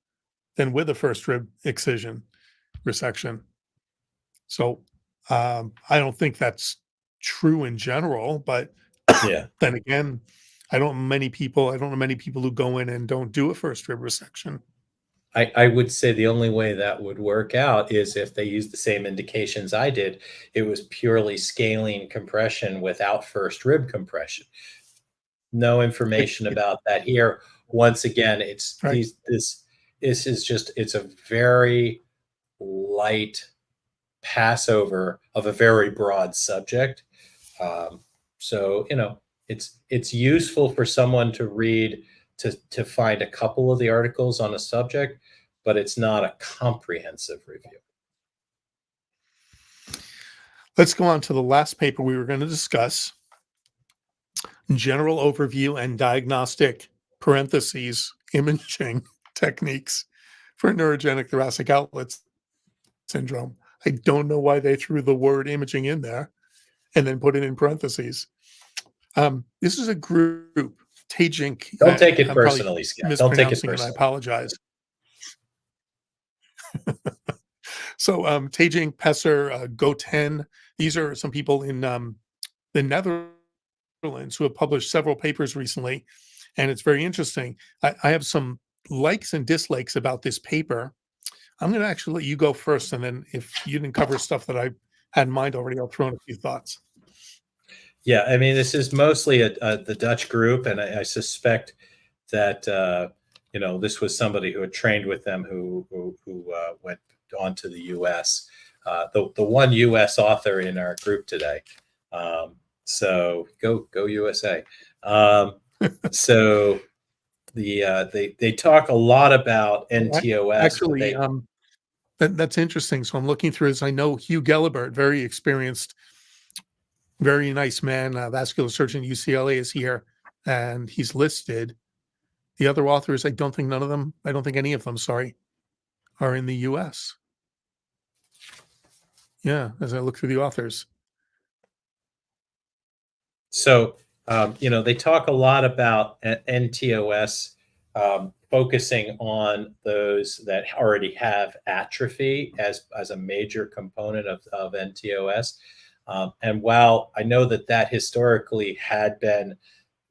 Speaker 1: than with a first rib resection. So I don't think that's true in general, but
Speaker 2: Yeah.
Speaker 1: then again, I don't know many people who go in and don't do a first rib resection.
Speaker 2: I would say the only way that would work out is if they used the same indications I did. It was purely scaling compression without first rib compression. No information about that here. Once again, it's
Speaker 1: Right.
Speaker 2: this is just, it's a very light passover of a very broad subject. So, it's useful for someone to read to find a couple of the articles on a subject, but it's not a comprehensive review.
Speaker 1: Let's go on to the last paper we were going to discuss. General overview and diagnostic parentheses imaging techniques for neurogenic thoracic outlet syndrome. I don't know why they threw the word imaging in there and then put it in parentheses. This is a group, Tajink.
Speaker 2: Don't take it
Speaker 1: I'm probably
Speaker 2: personally, Scott. Don't take it
Speaker 1: mispronouncing it. I
Speaker 2: personally.
Speaker 1: apologize. So Tajink, Pesser, Goten, these are some people in the Netherlands who have published several papers recently, and it's very interesting. I have some likes and dislikes about this paper. I'm going to actually let you go first, and then if you didn't cover stuff that I had in mind already, I'll throw in a few thoughts.
Speaker 2: Yeah, I mean, this is mostly the Dutch group, and I suspect that this was somebody who had trained with them who went on to the U.S. The one U.S. author in our group today. So go USA. So they talk a lot about NTOS.
Speaker 1: Actually, that's interesting. So I'm looking through this. I know Hugh Gelibert, very experienced, very nice man, vascular surgeon at UCLA is here, and he's listed. The other authors, I don't think any of them, sorry, are in the US. Yeah, as I look through the authors.
Speaker 2: So, they talk a lot about NTOS, focusing on those that already have atrophy as a major component of NTOS. And while I know that historically had been,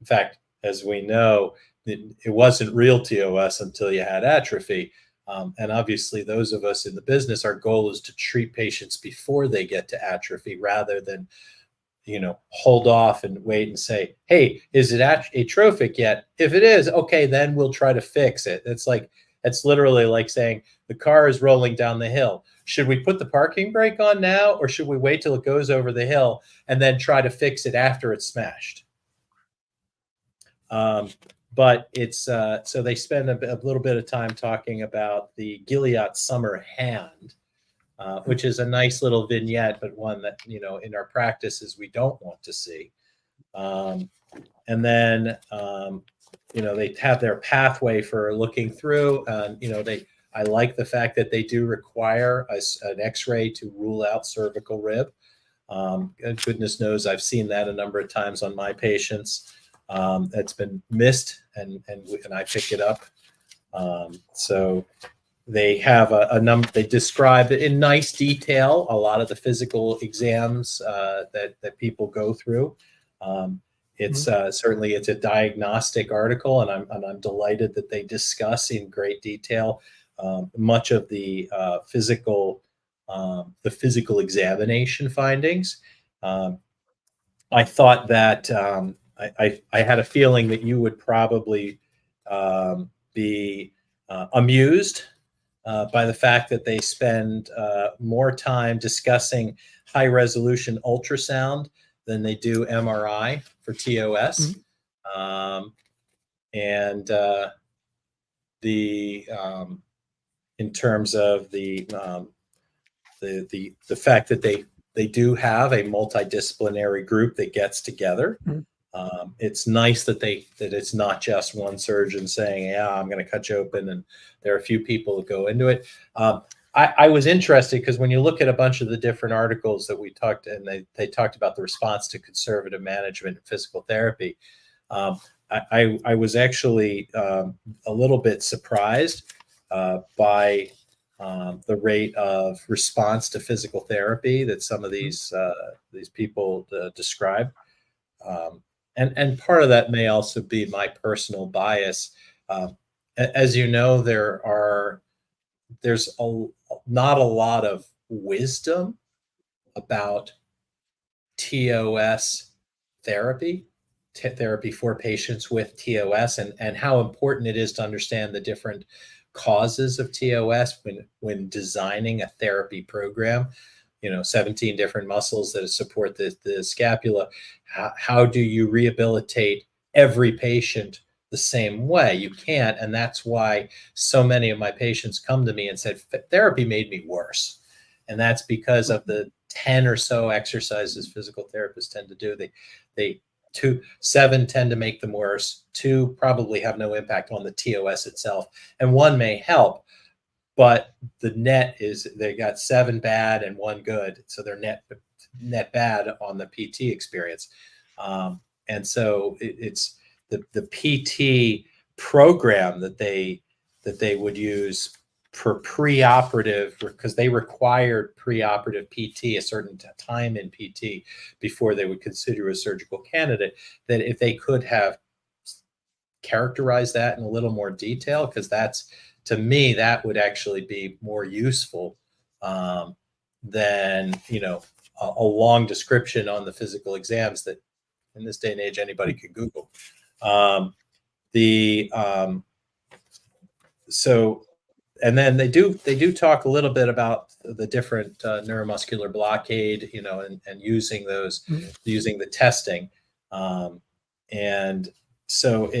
Speaker 2: in fact, as we know, it wasn't real TOS until you had atrophy. And obviously, those of us in the business, our goal is to treat patients before they get to atrophy rather than, hold off and wait and say, hey, is it atrophic yet? If it is, okay, then we'll try to fix it. It's literally like saying the car is rolling down the hill. Should we put the parking brake on now, or should we wait till it goes over the hill and then try to fix it after it's smashed? But it's so they spend a little bit of time talking about the Gilead summer hand, which is a nice little vignette, but one that, in our practices, we don't want to see. And then, they have their pathway for looking through, and, I like the fact that they do require an x-ray to rule out cervical rib. Goodness knows I've seen that a number of times on my patients. That's been missed, and I pick it up. So they have a number. They describe in nice detail a lot of the physical exams that people go through. It's certainly it's a diagnostic article, and I'm delighted that they discuss in great detail much of the physical examination findings. I thought that I had a feeling that you would probably be amused by the fact that they spend more time discussing high resolution ultrasound than they do MRI for TOS. And the in terms of the fact that they do have a multidisciplinary group that gets together. It's nice that it's not just one surgeon saying, "Yeah, I'm going to cut you open," and there are a few people that go into it. I was interested because when you look at a bunch of the different articles that we talked, and they talked about the response to conservative management and physical therapy, I was actually a little bit surprised by the rate of response to physical therapy that some of these people describe. And part of that may also be my personal bias. As you know, there's not a lot of wisdom about TOS therapy, therapy for patients with TOS, and how important it is to understand the different causes of TOS when designing a therapy program. 17 different muscles that support the scapula. How do you rehabilitate every patient the same way? You can't. And that's why so many of my patients come to me and said, therapy made me worse. And that's because of the 10 or so exercises physical therapists tend to do. They 7 tend to make them worse. 2 probably have no impact on the TOS itself. And 1 may help. But the net is they got 7 bad and 1 good, so they're net bad on the PT experience, and so it's the PT program that they would use for preoperative, because they required preoperative PT a certain time in PT before they would consider a surgical candidate. That if they could have characterized that in a little more detail, because to me, that would actually be more useful than a long description on the physical exams that in this day and age anybody can Google. So, and then they do talk a little bit about the different neuromuscular blockade, and using the testing, and so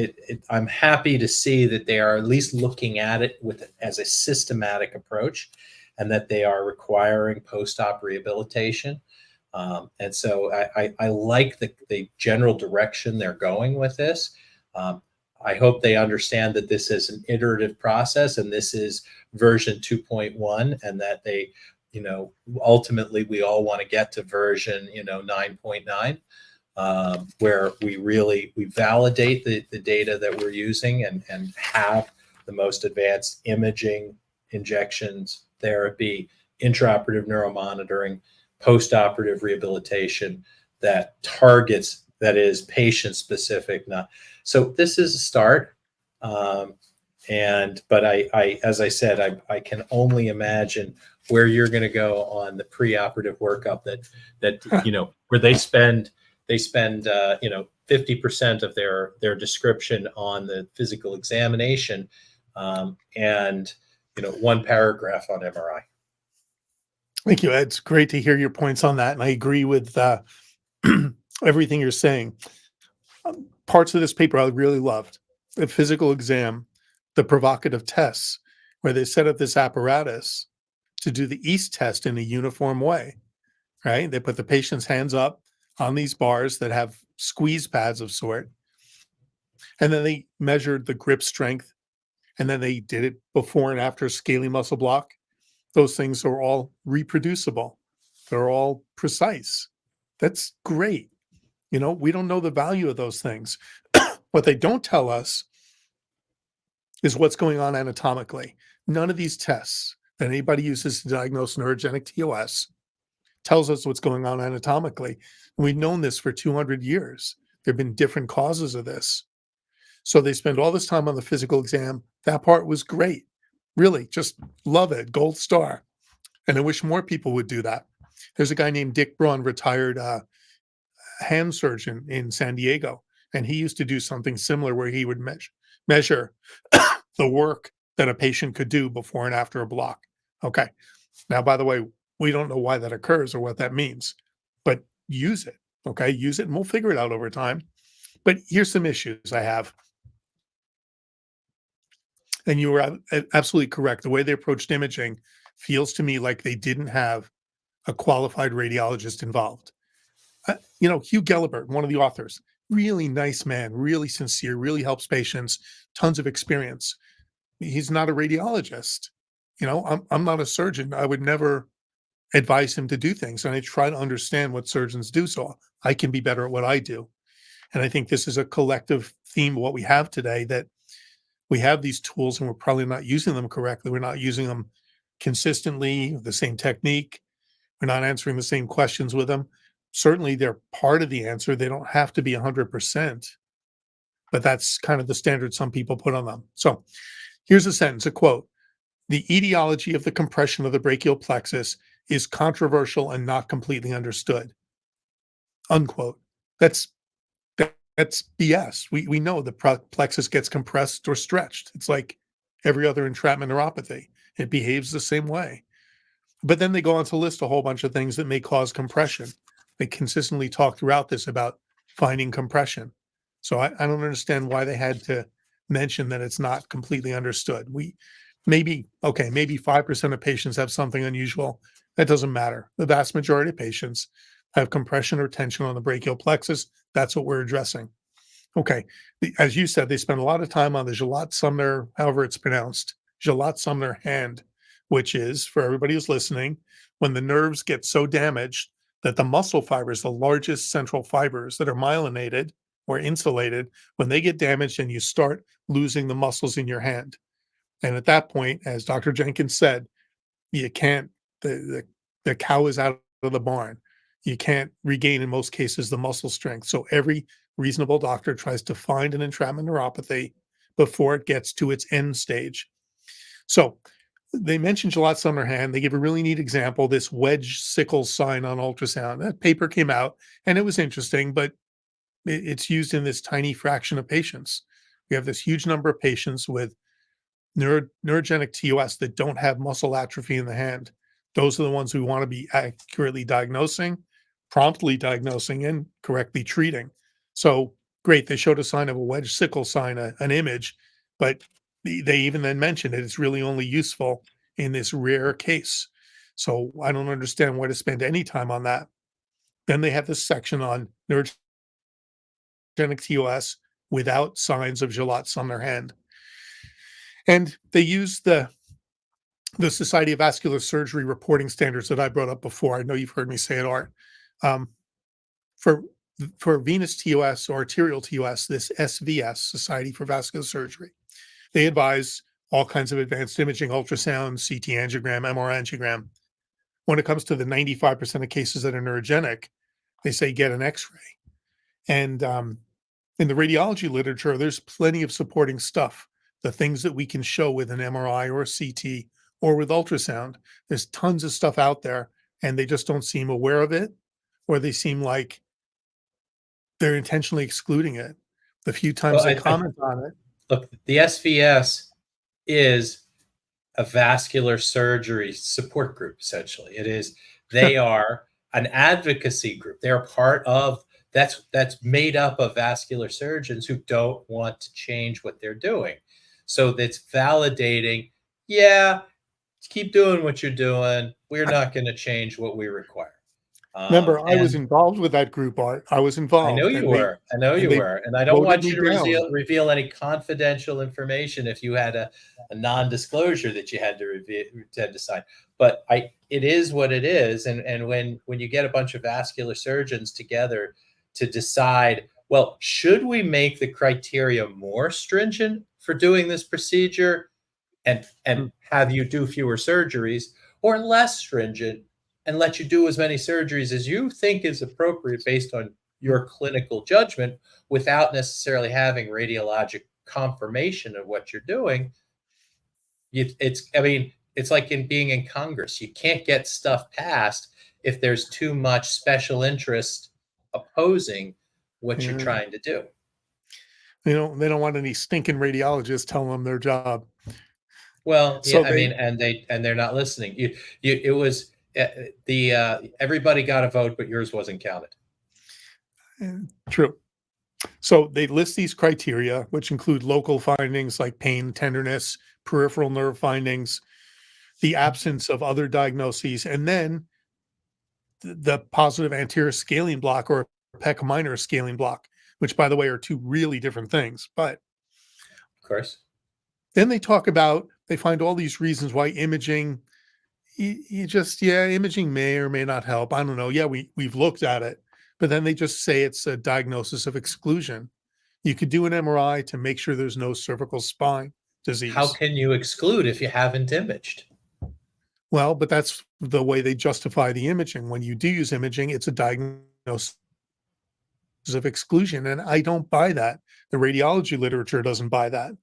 Speaker 2: I'm happy to see that they are at least looking at it as a systematic approach, and that they are requiring post-op rehabilitation. And so I like the general direction they're going with this. I hope they understand that this is an iterative process, and this is version 2.1, and that they, ultimately we all want to get to version 9.9. Where we validate the data that we're using and have the most advanced imaging, injections, therapy, intraoperative neuromonitoring, postoperative rehabilitation that targets, that is patient specific. So this is a start. But as I said, I can only imagine where you're going to go on the preoperative workup that where they spend 50% of their description on the physical examination, and 1 paragraph on MRI.
Speaker 1: Thank you. It's great to hear your points on that, and I agree with everything you're saying. Parts of this paper I really loved: the physical exam, the provocative tests, where they set up this apparatus to do the EAST test in a uniform way. Right? They put the patient's hands up on these bars that have squeeze pads of sort, and then they measured the grip strength, and then they did it before and after scaly muscle block. Those things are all reproducible. They're all precise. That's great. We don't know the value of those things. What they don't tell us is what's going on anatomically. None of these tests that anybody uses to diagnose neurogenic TOS tells us what's going on anatomically. And we've known this for 200 years. There have been different causes of this. So they spend all this time on the physical exam. That part was great. Really, just love it. Gold star. And I wish more people would do that. There's a guy named Dick Braun, retired hand surgeon in San Diego. And he used to do something similar where he would measure the work that a patient could do before and after a block. Okay. Now, by the way, we don't know why that occurs or what that means, but use it. Okay. Use it and we'll figure it out over time. But here's some issues I have. And you were absolutely correct. The way they approached imaging feels to me like they didn't have a qualified radiologist involved. Hugh Gelibert, one of the authors, really nice man, really sincere, really helps patients, tons of experience. He's not a radiologist. I'm not a surgeon. I would never advise him to do things. And I try to understand what surgeons do so I can be better at what I do. And I think this is a collective theme of what we have today, that we have these tools and we're probably not using them correctly. We're not using them consistently, the same technique. We're not answering the same questions with them. Certainly, they're part of the answer. They don't have to be 100%, but that's kind of the standard some people put on them. So here's a sentence, a quote. The etiology of the compression of the brachial plexus is controversial and not completely understood. Unquote. That's BS. We know the plexus gets compressed or stretched. It's like every other entrapment neuropathy. It behaves the same way. But then they go on to list a whole bunch of things that may cause compression. They consistently talk throughout this about finding compression. So I don't understand why they had to mention that it's not completely understood. Maybe 5% of patients have something unusual. That doesn't matter. The vast majority of patients have compression or tension on the brachial plexus. That's what we're addressing. Okay. As you said, they spend a lot of time on the Gilat-Sumner, however it's pronounced, Gilat-Sumner hand, which is, for everybody who's listening, when the nerves get so damaged that the muscle fibers, the largest central fibers that are myelinated or insulated, when they get damaged and you start losing the muscles in your hand. And at that point, as Dr. Jenkins said, you can't, the cow is out of the barn. You can't regain, in most cases, the muscle strength. So every reasonable doctor tries to find an entrapment neuropathy before it gets to its end stage. So they mentioned Gilat-Sumner hand. They give a really neat example, this wedge sickle sign on ultrasound. That paper came out and it was interesting, but it's used in this tiny fraction of patients. We have this huge number of patients with neurogenic TOS that don't have muscle atrophy in the hand. Those are the ones we want to be accurately diagnosing, promptly diagnosing, and correctly treating. So great, they showed a sign of a wedge sickle sign, an image, but they even then mentioned it's really only useful in this rare case. So I don't understand why to spend any time on that. Then they have this section on neurogenic TOS without signs of Gilat-Sumner hand. And they use the Society of Vascular Surgery reporting standards that I brought up before. I know you've heard me say it, Art. For venous TOS or arterial TOS, this SVS, Society for Vascular Surgery, they advise all kinds of advanced imaging, ultrasound, CT angiogram, MR angiogram. When it comes to the 95% of cases that are neurogenic, they say get an X-ray. And in the radiology literature, there's plenty of supporting stuff, the things that we can show with an MRI or a CT or with ultrasound. There's tons of stuff out there, and they just don't seem aware of it, or they seem like they're intentionally excluding it. The few times they comment on it.
Speaker 2: Look, the SVS is a vascular surgery support group, essentially. They are an advocacy group. They're part of that's made up of vascular surgeons who don't want to change what they're doing. So that's validating, yeah, keep doing what you're doing. We're not going to change what we require.
Speaker 1: Remember, I was involved with that group, Art. I was involved.
Speaker 2: I know you were. And I don't want you to reveal any confidential information if you had a non-disclosure that you had to decide. But it is what it is. And when you get a bunch of vascular surgeons together to decide, well, should we make the criteria more stringent for doing this procedure and have you do fewer surgeries, or less stringent and let you do as many surgeries as you think is appropriate based on your clinical judgment without necessarily having radiologic confirmation of what you're doing. It's like being in Congress. You can't get stuff passed if there's too much special interest opposing what you're trying to do.
Speaker 1: They don't want any stinking radiologists telling them their job.
Speaker 2: Well, yeah,
Speaker 1: So
Speaker 2: I mean, and they're not listening. It was everybody got a vote, but yours wasn't counted.
Speaker 1: true. So they list these criteria, which include local findings like pain, tenderness, peripheral nerve findings, the absence of other diagnoses, and then the positive anterior scaling block or pec minor scaling block, which, by the way, are two really different things. But
Speaker 2: Of course.
Speaker 1: then they find all these reasons why imaging, imaging may or may not help. I don't know. Yeah, we've looked at it, but then they just say it's a diagnosis of exclusion. You could do an MRI to make sure there's no cervical spine
Speaker 2: How
Speaker 1: disease.
Speaker 2: can you exclude if you haven't imaged?
Speaker 1: Well, but that's the way they justify the imaging. When you do use imaging, it's a diagnosis of exclusion. And I don't buy that. The radiology literature doesn't buy that.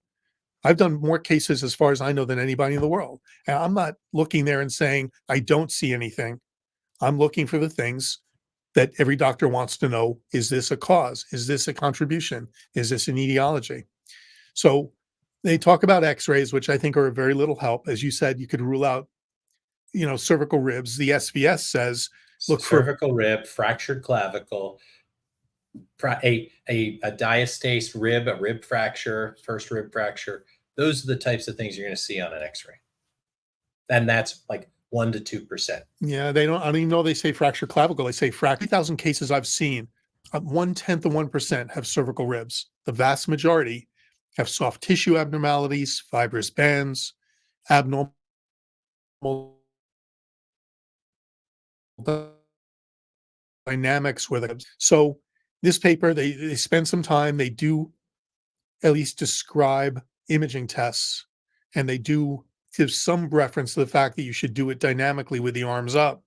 Speaker 1: I've done more cases as far as I know than anybody in the world. And I'm not looking there and saying, I don't see anything. I'm looking for the things that every doctor wants to know. Is this a cause? Is this a contribution? Is this an etiology? So they talk about x-rays, which I think are of very little help. As you said, you could rule out, cervical ribs. The SVS says, look for,
Speaker 2: Cervical rib, fractured clavicle, a diastase rib, a rib fracture, first rib fracture. Those are the types of things you're going to see on an X-ray, and that's like 1 to 2%.
Speaker 1: yeah, I don't even know they say fractured clavicle. They say fracture. 3,000 cases I've seen, 1/10 of 1% have cervical ribs. The vast majority have soft tissue abnormalities, fibrous bands, abnormal dynamics where so this paper, they spend some time, they do at least describe imaging tests, and they do give some reference to the fact that you should do it dynamically with the arms up,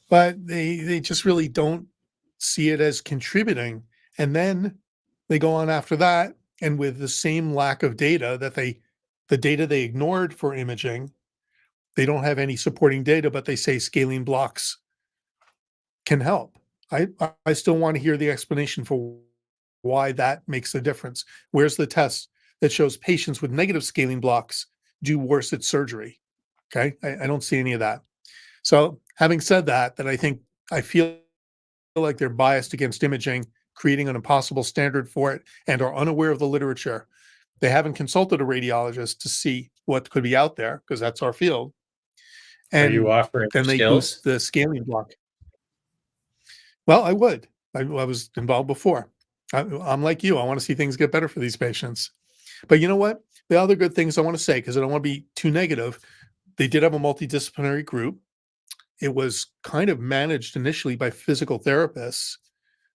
Speaker 1: but they just really don't see it as contributing. And then they go on after that, and with the same lack of data the data they ignored for imaging, they don't have any supporting data, but they say scaling blocks can help. I still want to hear the explanation for why that makes a difference. Where's the test that shows patients with negative scaling blocks do worse at surgery? Okay, I don't see any of that. So, having said that, I feel like they're biased against imaging, creating an impossible standard for it, and are unaware of the literature. They haven't consulted a radiologist to see what could be out there because that's our field.
Speaker 2: Are you
Speaker 1: And
Speaker 2: offering your
Speaker 1: then they
Speaker 2: skills?
Speaker 1: boost the scaling block. Well, I would. I was involved before. I'm like you. I want to see things get better for these patients. But you know what? The other good things I want to say, because I don't want to be too negative, they did have a multidisciplinary group. It was kind of managed initially by physical therapists,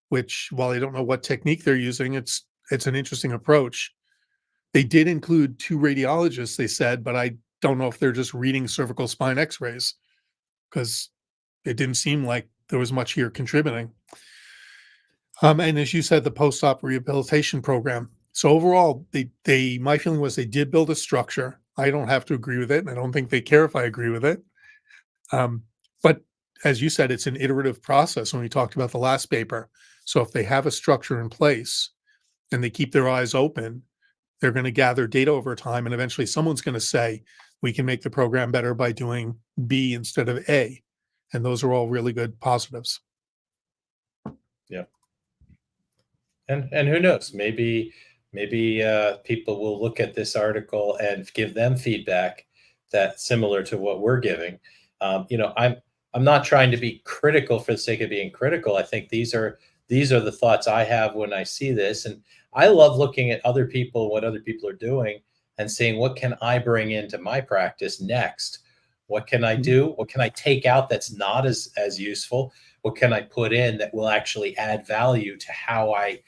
Speaker 1: which, while I don't know what technique they're using, it's an interesting approach. They did include two radiologists, they said, but I don't know if they're just reading cervical spine x-rays because it didn't seem like there was much here contributing. And as you said, the post-op rehabilitation program. So overall, my feeling was they did build a structure. I don't have to agree with it, and I don't think they care if I agree with it. But as you said, it's an iterative process when we talked about the last paper. So if they have a structure in place and they keep their eyes open, they're going to gather data over time, and eventually someone's going to say, we can make the program better by doing B instead of A. And those are all really good positives.
Speaker 2: Yeah. And who knows? Maybe people will look at this article and give them feedback that's similar to what we're giving. I'm not trying to be critical for the sake of being critical. I think these are the thoughts I have when I see this, and I love looking at other people, what other people are doing, and saying, what can I bring into my practice next? What can I do? What can I take out that's not as useful? What can I put in that will actually add value to how I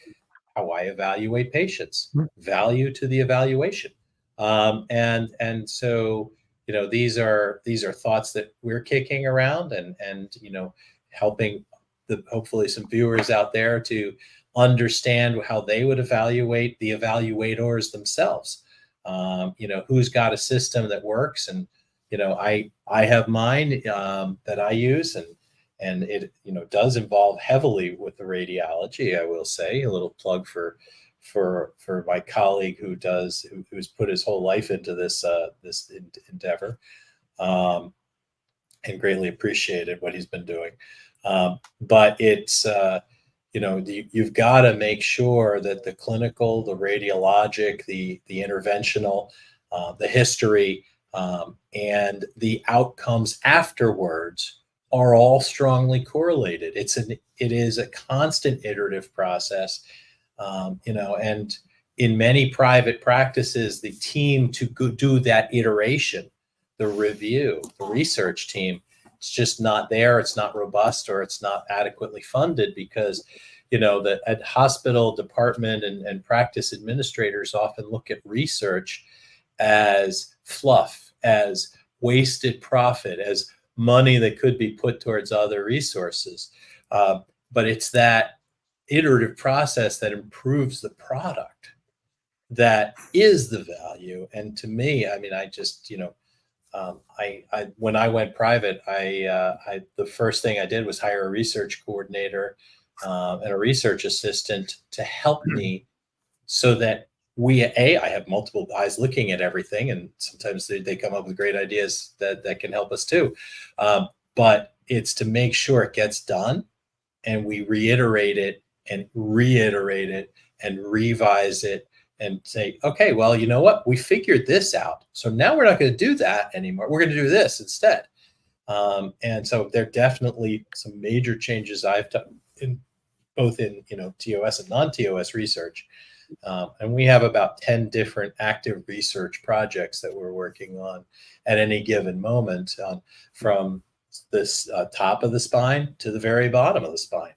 Speaker 2: evaluate patients,
Speaker 1: Mhm.
Speaker 2: value to the evaluation. And so, these are thoughts that we're kicking around, and helping hopefully some viewers out there to understand how they would evaluate the evaluators themselves. Who's got a system that works, and I have mine that I use, and it does involve heavily with the radiology. I will say, a little plug for my colleague who's put his whole life into this endeavor, and greatly appreciated what he's been doing. But it's you've got to make sure that the clinical, the radiologic, the interventional, the history, and the outcomes afterwards are all strongly correlated. It is a constant iterative process, and in many private practices, the team to go do that iteration, the review, the research team, it's just not there. It's not robust, or it's not adequately funded, because that at hospital department and practice administrators often look at research as fluff, as wasted profit, as money that could be put towards other resources. But it's that iterative process that improves the product that is the value. And to me, I mean, I just, I when I went private, the first thing I did was hire a research coordinator and a research assistant to help me, so that I have multiple eyes looking at everything, and sometimes they come up with great ideas that can help us too. But it's to make sure it gets done, and we reiterate it and reiterate it and revise it and say, okay, well, you know what? We figured this out. So now we're not going to do that anymore. We're going to do this instead. And so there are definitely some major changes I've done in both in TOS and non-TOS research. And we have about 10 different active research projects that we're working on at any given moment, from this top of the spine to the very bottom of the spine.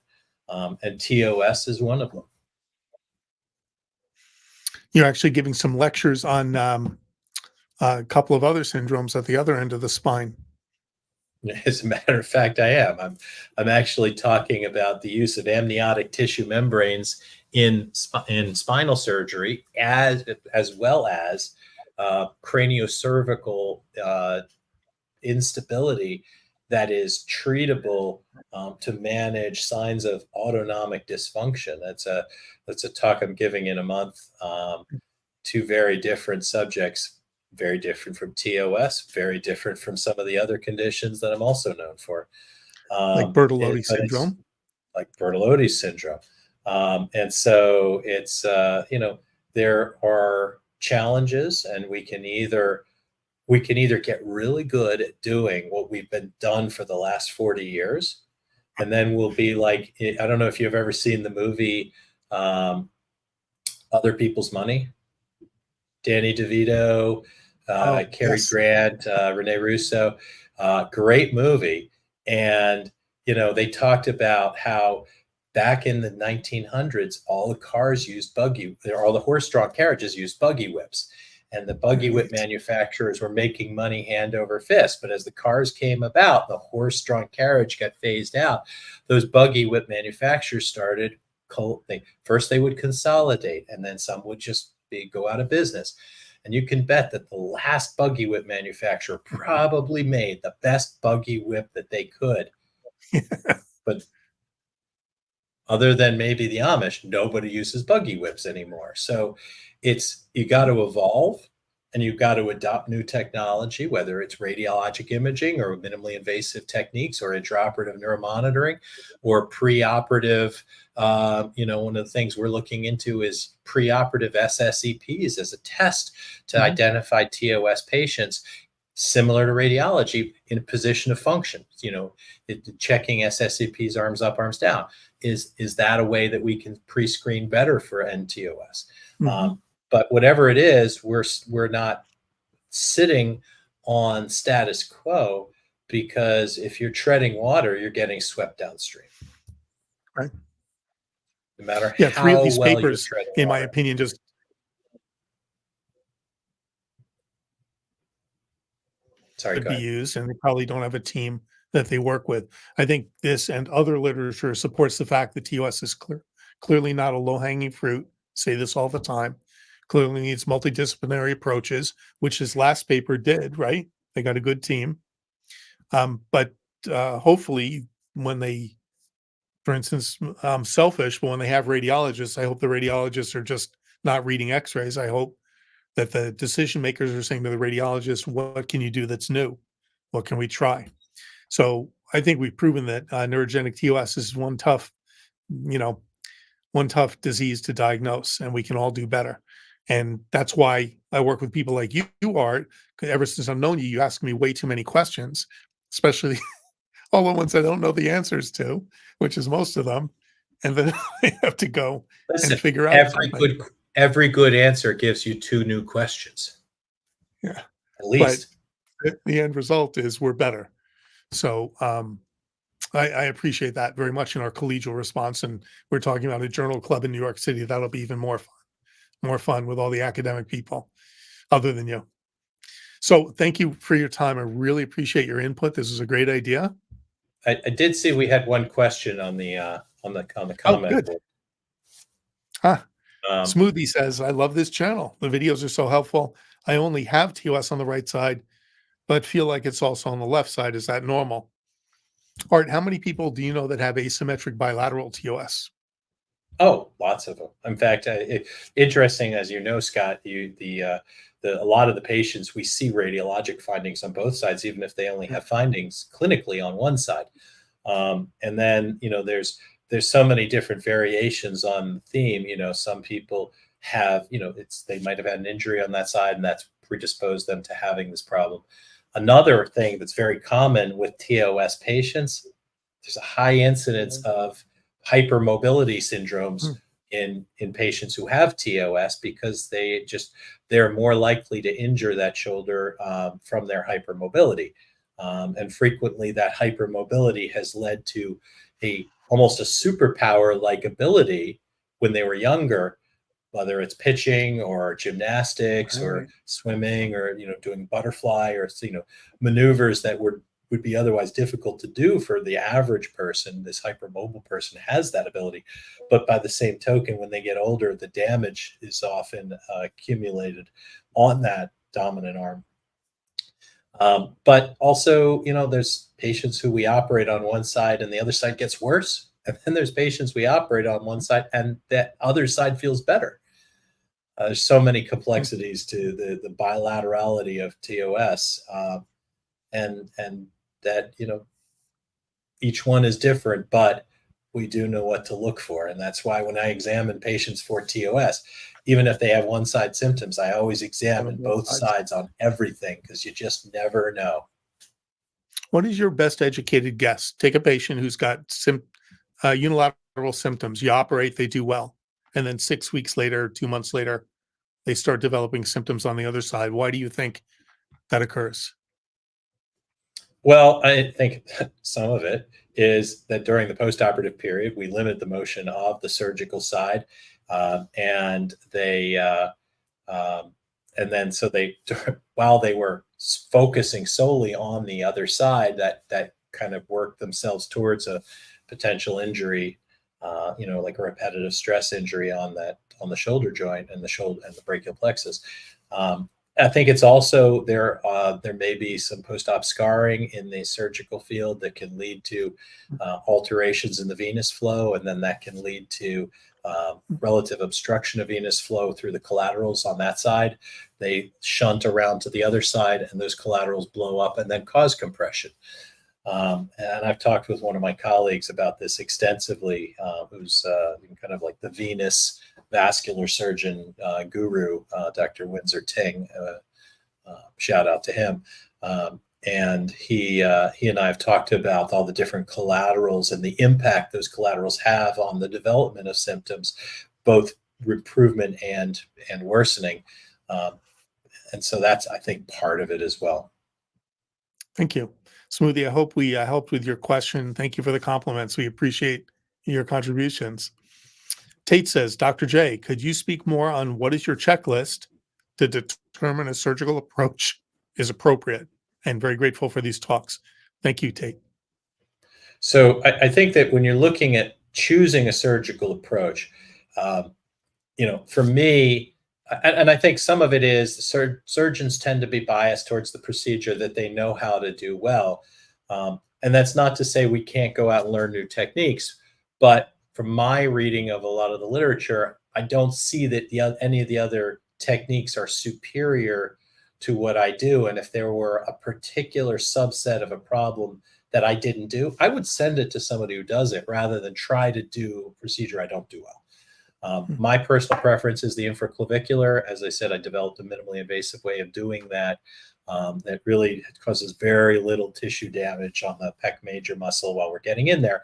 Speaker 2: And TOS is one of them.
Speaker 1: You're actually giving some lectures on a couple of other syndromes at the other end of the spine.
Speaker 2: As a matter of fact, I am. I'm actually talking about the use of amniotic tissue membranes in spinal surgery, as well as craniocervical instability that is treatable to manage signs of autonomic dysfunction. That's a talk I'm giving in a month. Two very different subjects. Very different from TOS, very different from some of the other conditions that I'm also known for.
Speaker 1: Like Bertolotti's syndrome.
Speaker 2: Like Bertolotti's syndrome. And so it's, there are challenges, and we can either get really good at doing what we've been done for the last 40 years. And then we'll be like, I don't know if you've ever seen the movie Other People's Money. Danny DeVito, Cary
Speaker 1: yes.
Speaker 2: Grant, Rene Russo, great movie. And, they talked about how back in the 1900s, all the cars used all the horse-drawn carriages used buggy whips. And the buggy whip manufacturers were making money hand over fist. But as the cars came about, the horse-drawn carriage got phased out. Those buggy whip manufacturers started, first they would consolidate, and then some would just go out of business. And you can bet that the last buggy whip manufacturer probably made the best buggy whip that they could. But other than maybe the Amish, nobody uses buggy whips anymore. So you got to evolve, and you've got to adopt new technology, whether it's radiologic imaging or minimally invasive techniques or intraoperative neuromonitoring or preoperative. One of the things we're looking into is preoperative SSEPs as a test to identify TOS patients, similar to radiology, in a position of function. Checking SSEPs, arms up, arms down. Is that a way that we can pre-screen better for NTOS? But whatever it is, we're not sitting on status quo, because if you're treading water, you're getting swept downstream.
Speaker 1: Right.
Speaker 2: No matter
Speaker 1: how three of these
Speaker 2: well
Speaker 1: papers, in my opinion, just could be used, and they probably don't have a team that they work with. I think this and other literature supports the fact that TOS is clearly not a low-hanging fruit. Say this all the time. Clearly needs multidisciplinary approaches, which his last paper did, right? They got a good team. But hopefully when they, for instance, selfish, but when they have radiologists, I hope the radiologists are just not reading x-rays. I hope that the decision makers are saying to the radiologist, what can you do that's new? What can we try? So I think we've proven that neurogenic TOS is you know, one tough disease to diagnose, and we can all do better. And that's why I work with people like you are. Ever since I've known you, you ask me way too many questions, especially all the ones I don't know the answers to, which is most of them. And then I have to go and
Speaker 2: Listen,
Speaker 1: figure out something.
Speaker 2: every good answer gives you two new questions,
Speaker 1: Yeah.
Speaker 2: at
Speaker 1: But
Speaker 2: least.
Speaker 1: the end result is we're better. So I appreciate that very much in our collegial response. And we're talking about a journal club in New York City. That'll be even more fun with all the academic people other than you. So thank you for your time. I really appreciate your input. This is a great idea.
Speaker 2: I did see we had one question on the
Speaker 1: Oh,
Speaker 2: comment
Speaker 1: good.
Speaker 2: board.
Speaker 1: Huh.
Speaker 2: Um,
Speaker 1: Smoothie says, I love this channel. The videos are so helpful. I only have TOS on the right side, but feel like it's also on the left side. Is that normal? Art, how many people do you know that have asymmetric bilateral TOS?
Speaker 2: Oh, lots of them. In fact, interesting, as you know, Scott, a lot of the patients, we see radiologic findings on both sides, even if they only have findings clinically on one side. And then, there's so many different variations on the theme. Some people have, they might have had an injury on that side, and that's predisposed them to having this problem. Another thing that's very common with TOS patients, there's a high incidence of hypermobility syndromes
Speaker 1: Hmm.
Speaker 2: in patients who have TOS, because they're more likely to injure that shoulder from their hypermobility, and frequently that hypermobility has led to almost a superpower like ability when they were younger, whether it's pitching or gymnastics or
Speaker 1: Right.
Speaker 2: swimming or doing butterfly or maneuvers that would be otherwise difficult to do for the average person. This hypermobile person has that ability, but by the same token, when they get older, the damage is often accumulated on that dominant arm. But also, there's patients who we operate on one side and the other side gets worse. And then there's patients we operate on one side and that other side feels better. There's so many complexities to the bilaterality of TOS, and that each one is different, but we do know what to look for, and that's why when I examine patients for TOS, even if they have one side symptoms, I always examine both sides on everything, because you just never know.
Speaker 1: What is your best educated guess? Take a patient who's got unilateral symptoms. You operate, they do well. And then 6 weeks later, 2 months later, they start developing symptoms on the other side. Why do you think that occurs?
Speaker 2: Well, I think some of it is that during the postoperative period, we limit the motion of the surgical side, and um, then so they, while they were focusing solely on the other side, that kind of worked themselves towards a potential injury, like a repetitive stress injury on the shoulder joint and the shoulder and the brachial plexus. I think it's also there. There may be some post-op scarring in the surgical field that can lead to alterations in the venous flow, and then that can lead to relative obstruction of venous flow through the collaterals on that side. They shunt around to the other side, and those collaterals blow up and then cause compression. And I've talked with one of my colleagues about this extensively, who's kind of like the venous vascular surgeon guru, Dr. Windsor Ting. Shout out to him. And he and I have talked about all the different collaterals and the impact those collaterals have on the development of symptoms, both improvement and worsening. And so that's, I think, part of it as well.
Speaker 1: Thank you. Smoothie, I hope we helped with your question. Thank you for the compliments. We appreciate your contributions. Tate says, Dr. J, could you speak more on what is your checklist to determine a surgical approach is appropriate? And very grateful for these talks. Thank you, Tate.
Speaker 2: So I think that when you're looking at choosing a surgical approach, for me, and I think some of it is surgeons tend to be biased towards the procedure that they know how to do well. And that's not to say we can't go out and learn new techniques, but from my reading of a lot of the literature, I don't see that any of the other techniques are superior to what I do. And if there were a particular subset of a problem that I didn't do, I would send it to somebody who does it rather than try to do a procedure I don't do well. My personal preference is the infraclavicular. As I said, I developed a minimally invasive way of doing that that really causes very little tissue damage on the pec major muscle while we're getting in there,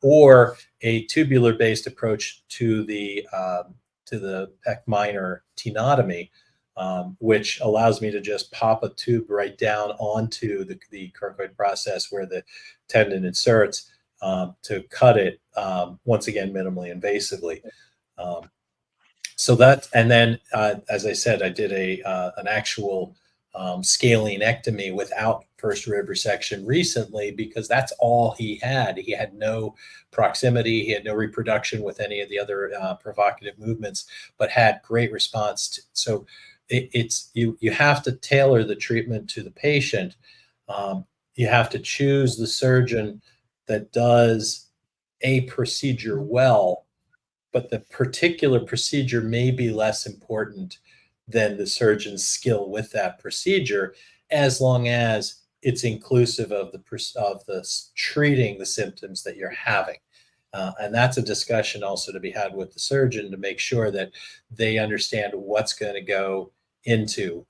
Speaker 2: or a tubular-based approach to the pec minor tenotomy, which allows me to just pop a tube right down onto the cricoid process where the tendon inserts to cut it, once again, minimally invasively. So that, and then, as I said, I did an actual scalenectomy without first rib resection recently because that's all he had. He had no proximity, he had no reproduction with any of the other provocative movements, but had great response. So you have to tailor the treatment to the patient. You have to choose the surgeon that does a procedure well, but the particular procedure may be less important than the surgeon's skill with that procedure, as long as it's inclusive of the treating the symptoms that you're having. And that's a discussion also to be had with the surgeon to make sure that they understand what's going to go into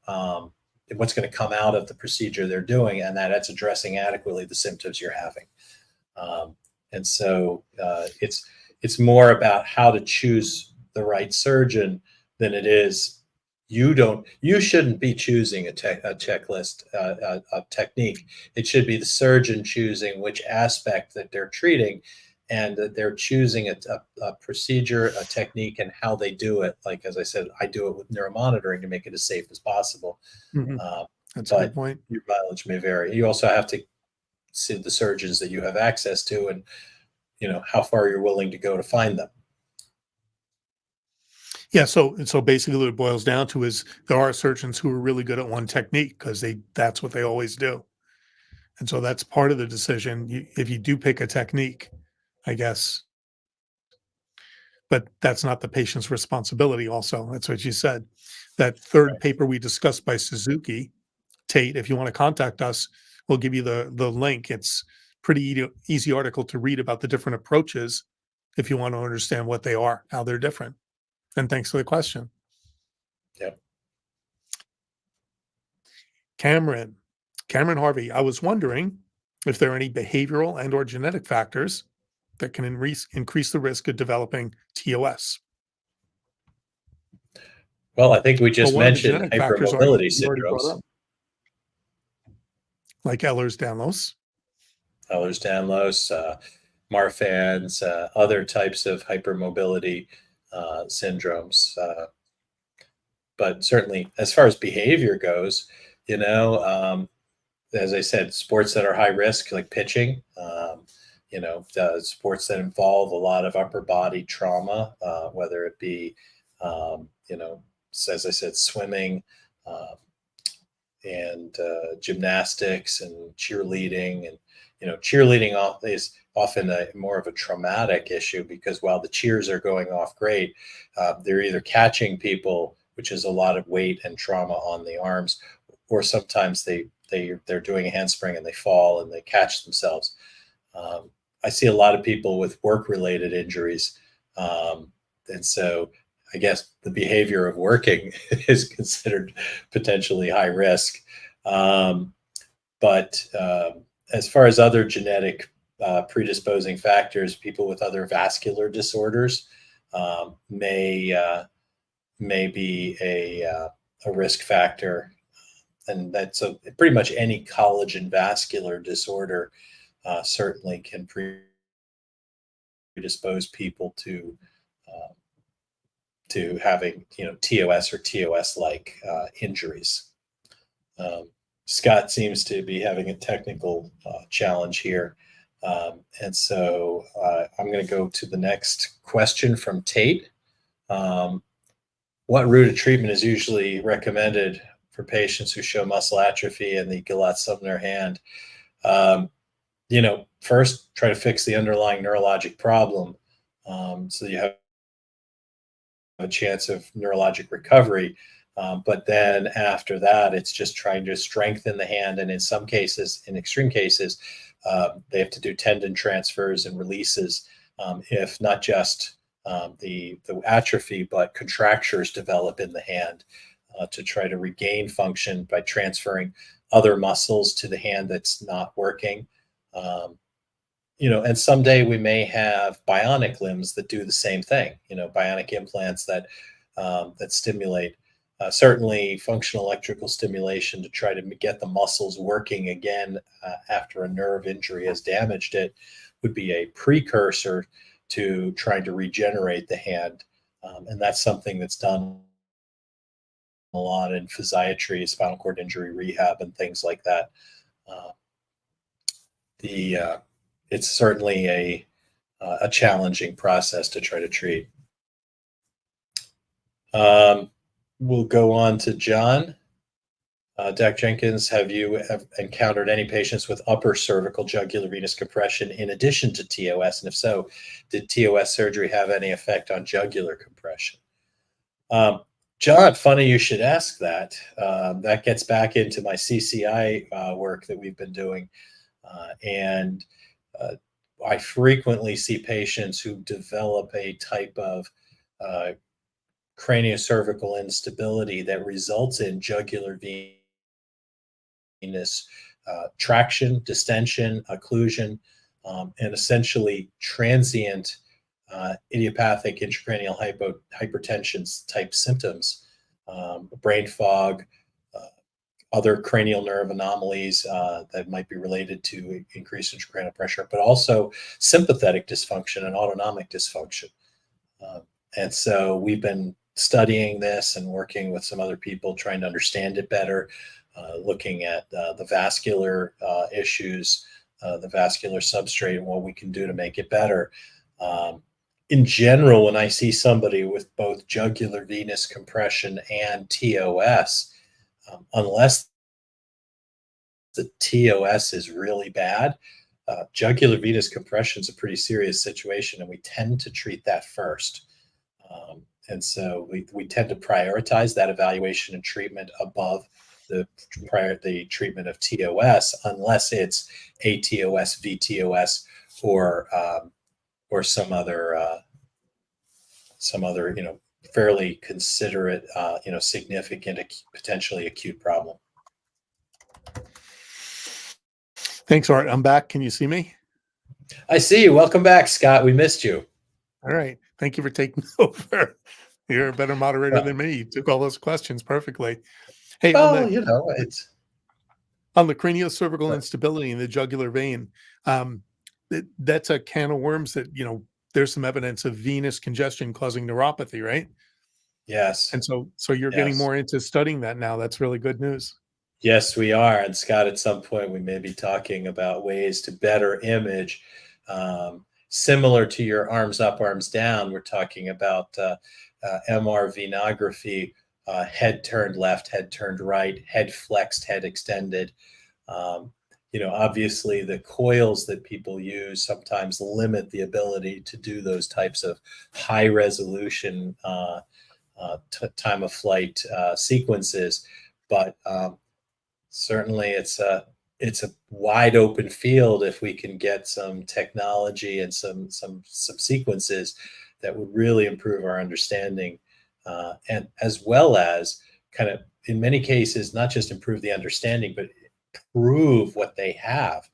Speaker 2: what's going to come out of the procedure they're doing, and that it's addressing adequately the symptoms you're having. And so it's more about how to choose the right surgeon than it is you shouldn't be choosing a checklist of technique. It should be the surgeon choosing which aspect that they're treating, and that they're choosing a procedure, a technique, and how they do it. Like, as I said, I do it with neuromonitoring to make it as safe as possible.
Speaker 1: That's a good point.
Speaker 2: Your mileage may vary. You also have to see the surgeons that you have access to, and how far you're willing to go to find them.
Speaker 1: Yeah, so basically what it boils down to is there are surgeons who are really good at one technique because that's what they always do. And so that's part of the decision. If you do pick a technique, I guess, but that's not the patient's responsibility also. That's what you said. That third paper we discussed by Suzuki, Tate, if you want to contact us, we'll give you the link. It's pretty easy article to read about the different approaches if you want to understand what they are, how they're different. And thanks for the question.
Speaker 2: Yep.
Speaker 1: Cameron Harvey, I was wondering if there are any behavioral and or genetic factors that can increase the risk of developing TOS.
Speaker 2: Well, I think we just mentioned hypermobility
Speaker 1: syndromes. Like Ehlers-Danlos,
Speaker 2: Marfan's, other types of hypermobility syndromes. But certainly, as far as behavior goes, as I said, sports that are high risk, like pitching, sports that involve a lot of upper body trauma, whether it be, as I said, swimming and gymnastics and cheerleading. And, cheerleading is often more of a traumatic issue because while the cheers are going off great, they're either catching people, which is a lot of weight and trauma on the arms, or sometimes they're doing a handspring and they fall and they catch themselves. I see a lot of people with work-related injuries. And so I guess the behavior of working is considered potentially high risk. But as far as other genetic predisposing factors, people with other vascular disorders may be a risk factor. And that's pretty much any collagen vascular disorder certainly can predispose people to having TOS or TOS-like injuries. Scott seems to be having a technical challenge here, and so I'm going to go to the next question from Tate. What route of treatment is usually recommended for patients who show muscle atrophy in the Gilat-Sumner hand? First, try to fix the underlying neurologic problem. So you have a chance of neurologic recovery. But then after that, it's just trying to strengthen the hand. And in some cases, in extreme cases, they have to do tendon transfers and releases, if not just the atrophy, but contractures develop in the hand, to try to regain function by transferring other muscles to the hand that's not working. And someday we may have bionic limbs that do the same thing. Bionic implants that stimulate. Certainly, functional electrical stimulation to try to get the muscles working again after a nerve injury has damaged it would be a precursor to trying to regenerate the hand. And that's something that's done a lot in physiatry, spinal cord injury rehab, and things like that. It's certainly a challenging process to try to treat. We'll go on to John. Dr. Jenkins, have you encountered any patients with upper cervical jugular venous compression in addition to TOS? And if so, did TOS surgery have any effect on jugular compression? John, funny you should ask that. That gets back into my CCI work that we've been doing. And I frequently see patients who develop a type of craniocervical instability that results in jugular venous traction, distension, occlusion, and essentially transient idiopathic intracranial hypertension type symptoms, brain fog, other cranial nerve anomalies that might be related to increased intracranial pressure, but also sympathetic dysfunction and autonomic dysfunction. And so we've been studying this and working with some other people trying to understand it better, looking at the vascular issues, the vascular substrate, and what we can do to make it better. In general, when I see somebody with both jugular venous compression and TOS, unless the TOS is really bad, jugular venous compression is a pretty serious situation, and we tend to treat that first. And so we tend to prioritize that evaluation and treatment above the treatment of TOS, unless it's ATOS, VTOS, or some other fairly considerate, significant, potentially acute problem.
Speaker 1: Thanks, Art. I'm back. Can you see me?
Speaker 2: I see you. Welcome back, Scott. We missed you.
Speaker 1: All right. Thank you for taking over. You're a better moderator than me. You took all those questions perfectly. Hey,
Speaker 2: it's
Speaker 1: on the craniocervical instability in the jugular vein, that's a can of worms that, there's some evidence of venous congestion causing neuropathy, right?
Speaker 2: Yes.
Speaker 1: And so you're getting more into studying that now. That's really good news.
Speaker 2: Yes, we are. And Scott, at some point, we may be talking about ways to better image. Similar to your arms up, arms down, we're talking about MR venography, head turned left, head turned right, head flexed, head extended. Obviously the coils that people use sometimes limit the ability to do those types of high resolution time of flight sequences, but certainly it's a wide open field if we can get some technology and some sequences that would really improve our understanding, and as well as kind of in many cases not just improve the understanding but prove what they have.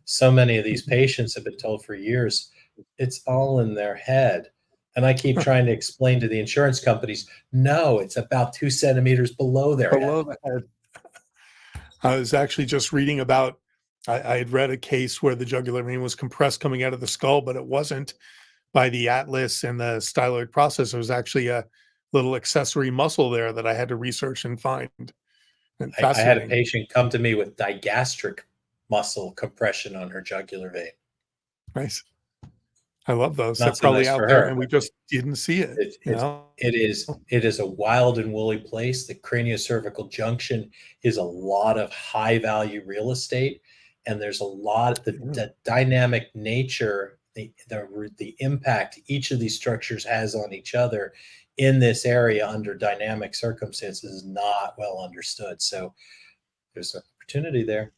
Speaker 2: So many of these patients have been told for years it's all in their head, and I keep trying to explain to the insurance companies, no, it's about 2 centimeters below their head.
Speaker 1: I was actually just reading about, I had read a case where the jugular vein was compressed coming out of the skull, but it wasn't by the atlas and the styloid process. It was actually a little accessory muscle there that I had to research and find.
Speaker 2: I had a patient come to me with digastric muscle compression on her jugular vein.
Speaker 1: Nice. I love those.
Speaker 2: Not
Speaker 1: They're
Speaker 2: so
Speaker 1: probably
Speaker 2: nice
Speaker 1: out
Speaker 2: for
Speaker 1: there
Speaker 2: her.
Speaker 1: and we just didn't see it.
Speaker 2: It is a wild and woolly place. The craniocervical junction is a lot of high value real estate, and there's a lot of the dynamic nature, the impact each of these structures has on each other in this area under dynamic circumstances is not well understood. So there's an opportunity there.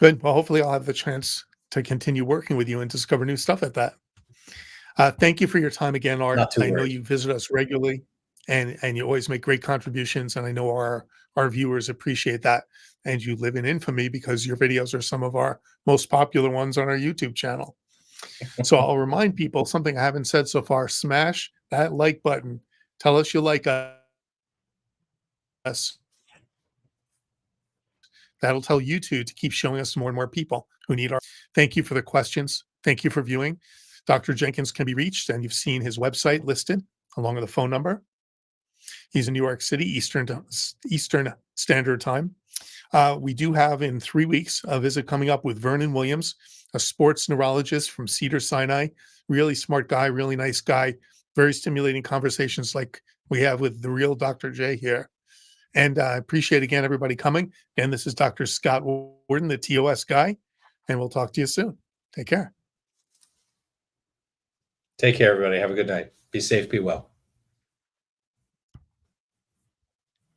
Speaker 1: Good. Well, hopefully I'll have the chance to continue working with you and discover new stuff at that. Thank you for your time again, Art.
Speaker 2: Not too
Speaker 1: I know
Speaker 2: worried.
Speaker 1: you visit us regularly, and you always make great contributions, and I know our viewers appreciate that. And you live in infamy because your videos are some of our most popular ones on our YouTube channel. So I'll remind people something I haven't said so far: smash that like button. Tell us you like us. That'll tell YouTube to keep showing us more and more people who need our. Thank you for the questions. Thank you for viewing. Dr. Jenkins can be reached, and you've seen his website listed along with a phone number. He's in New York City, Eastern Standard Time. We do have in 3 weeks a visit coming up with Vernon Williams, a sports neurologist from Cedars-Sinai. Really smart guy, really nice guy, very stimulating conversations like we have with the real Dr. J here. And I appreciate again everybody coming. And this is Dr. Scott Worden, the TOS guy, and we'll talk to you soon. Take care.
Speaker 2: Take care, everybody. Have a good night. Be safe, be well.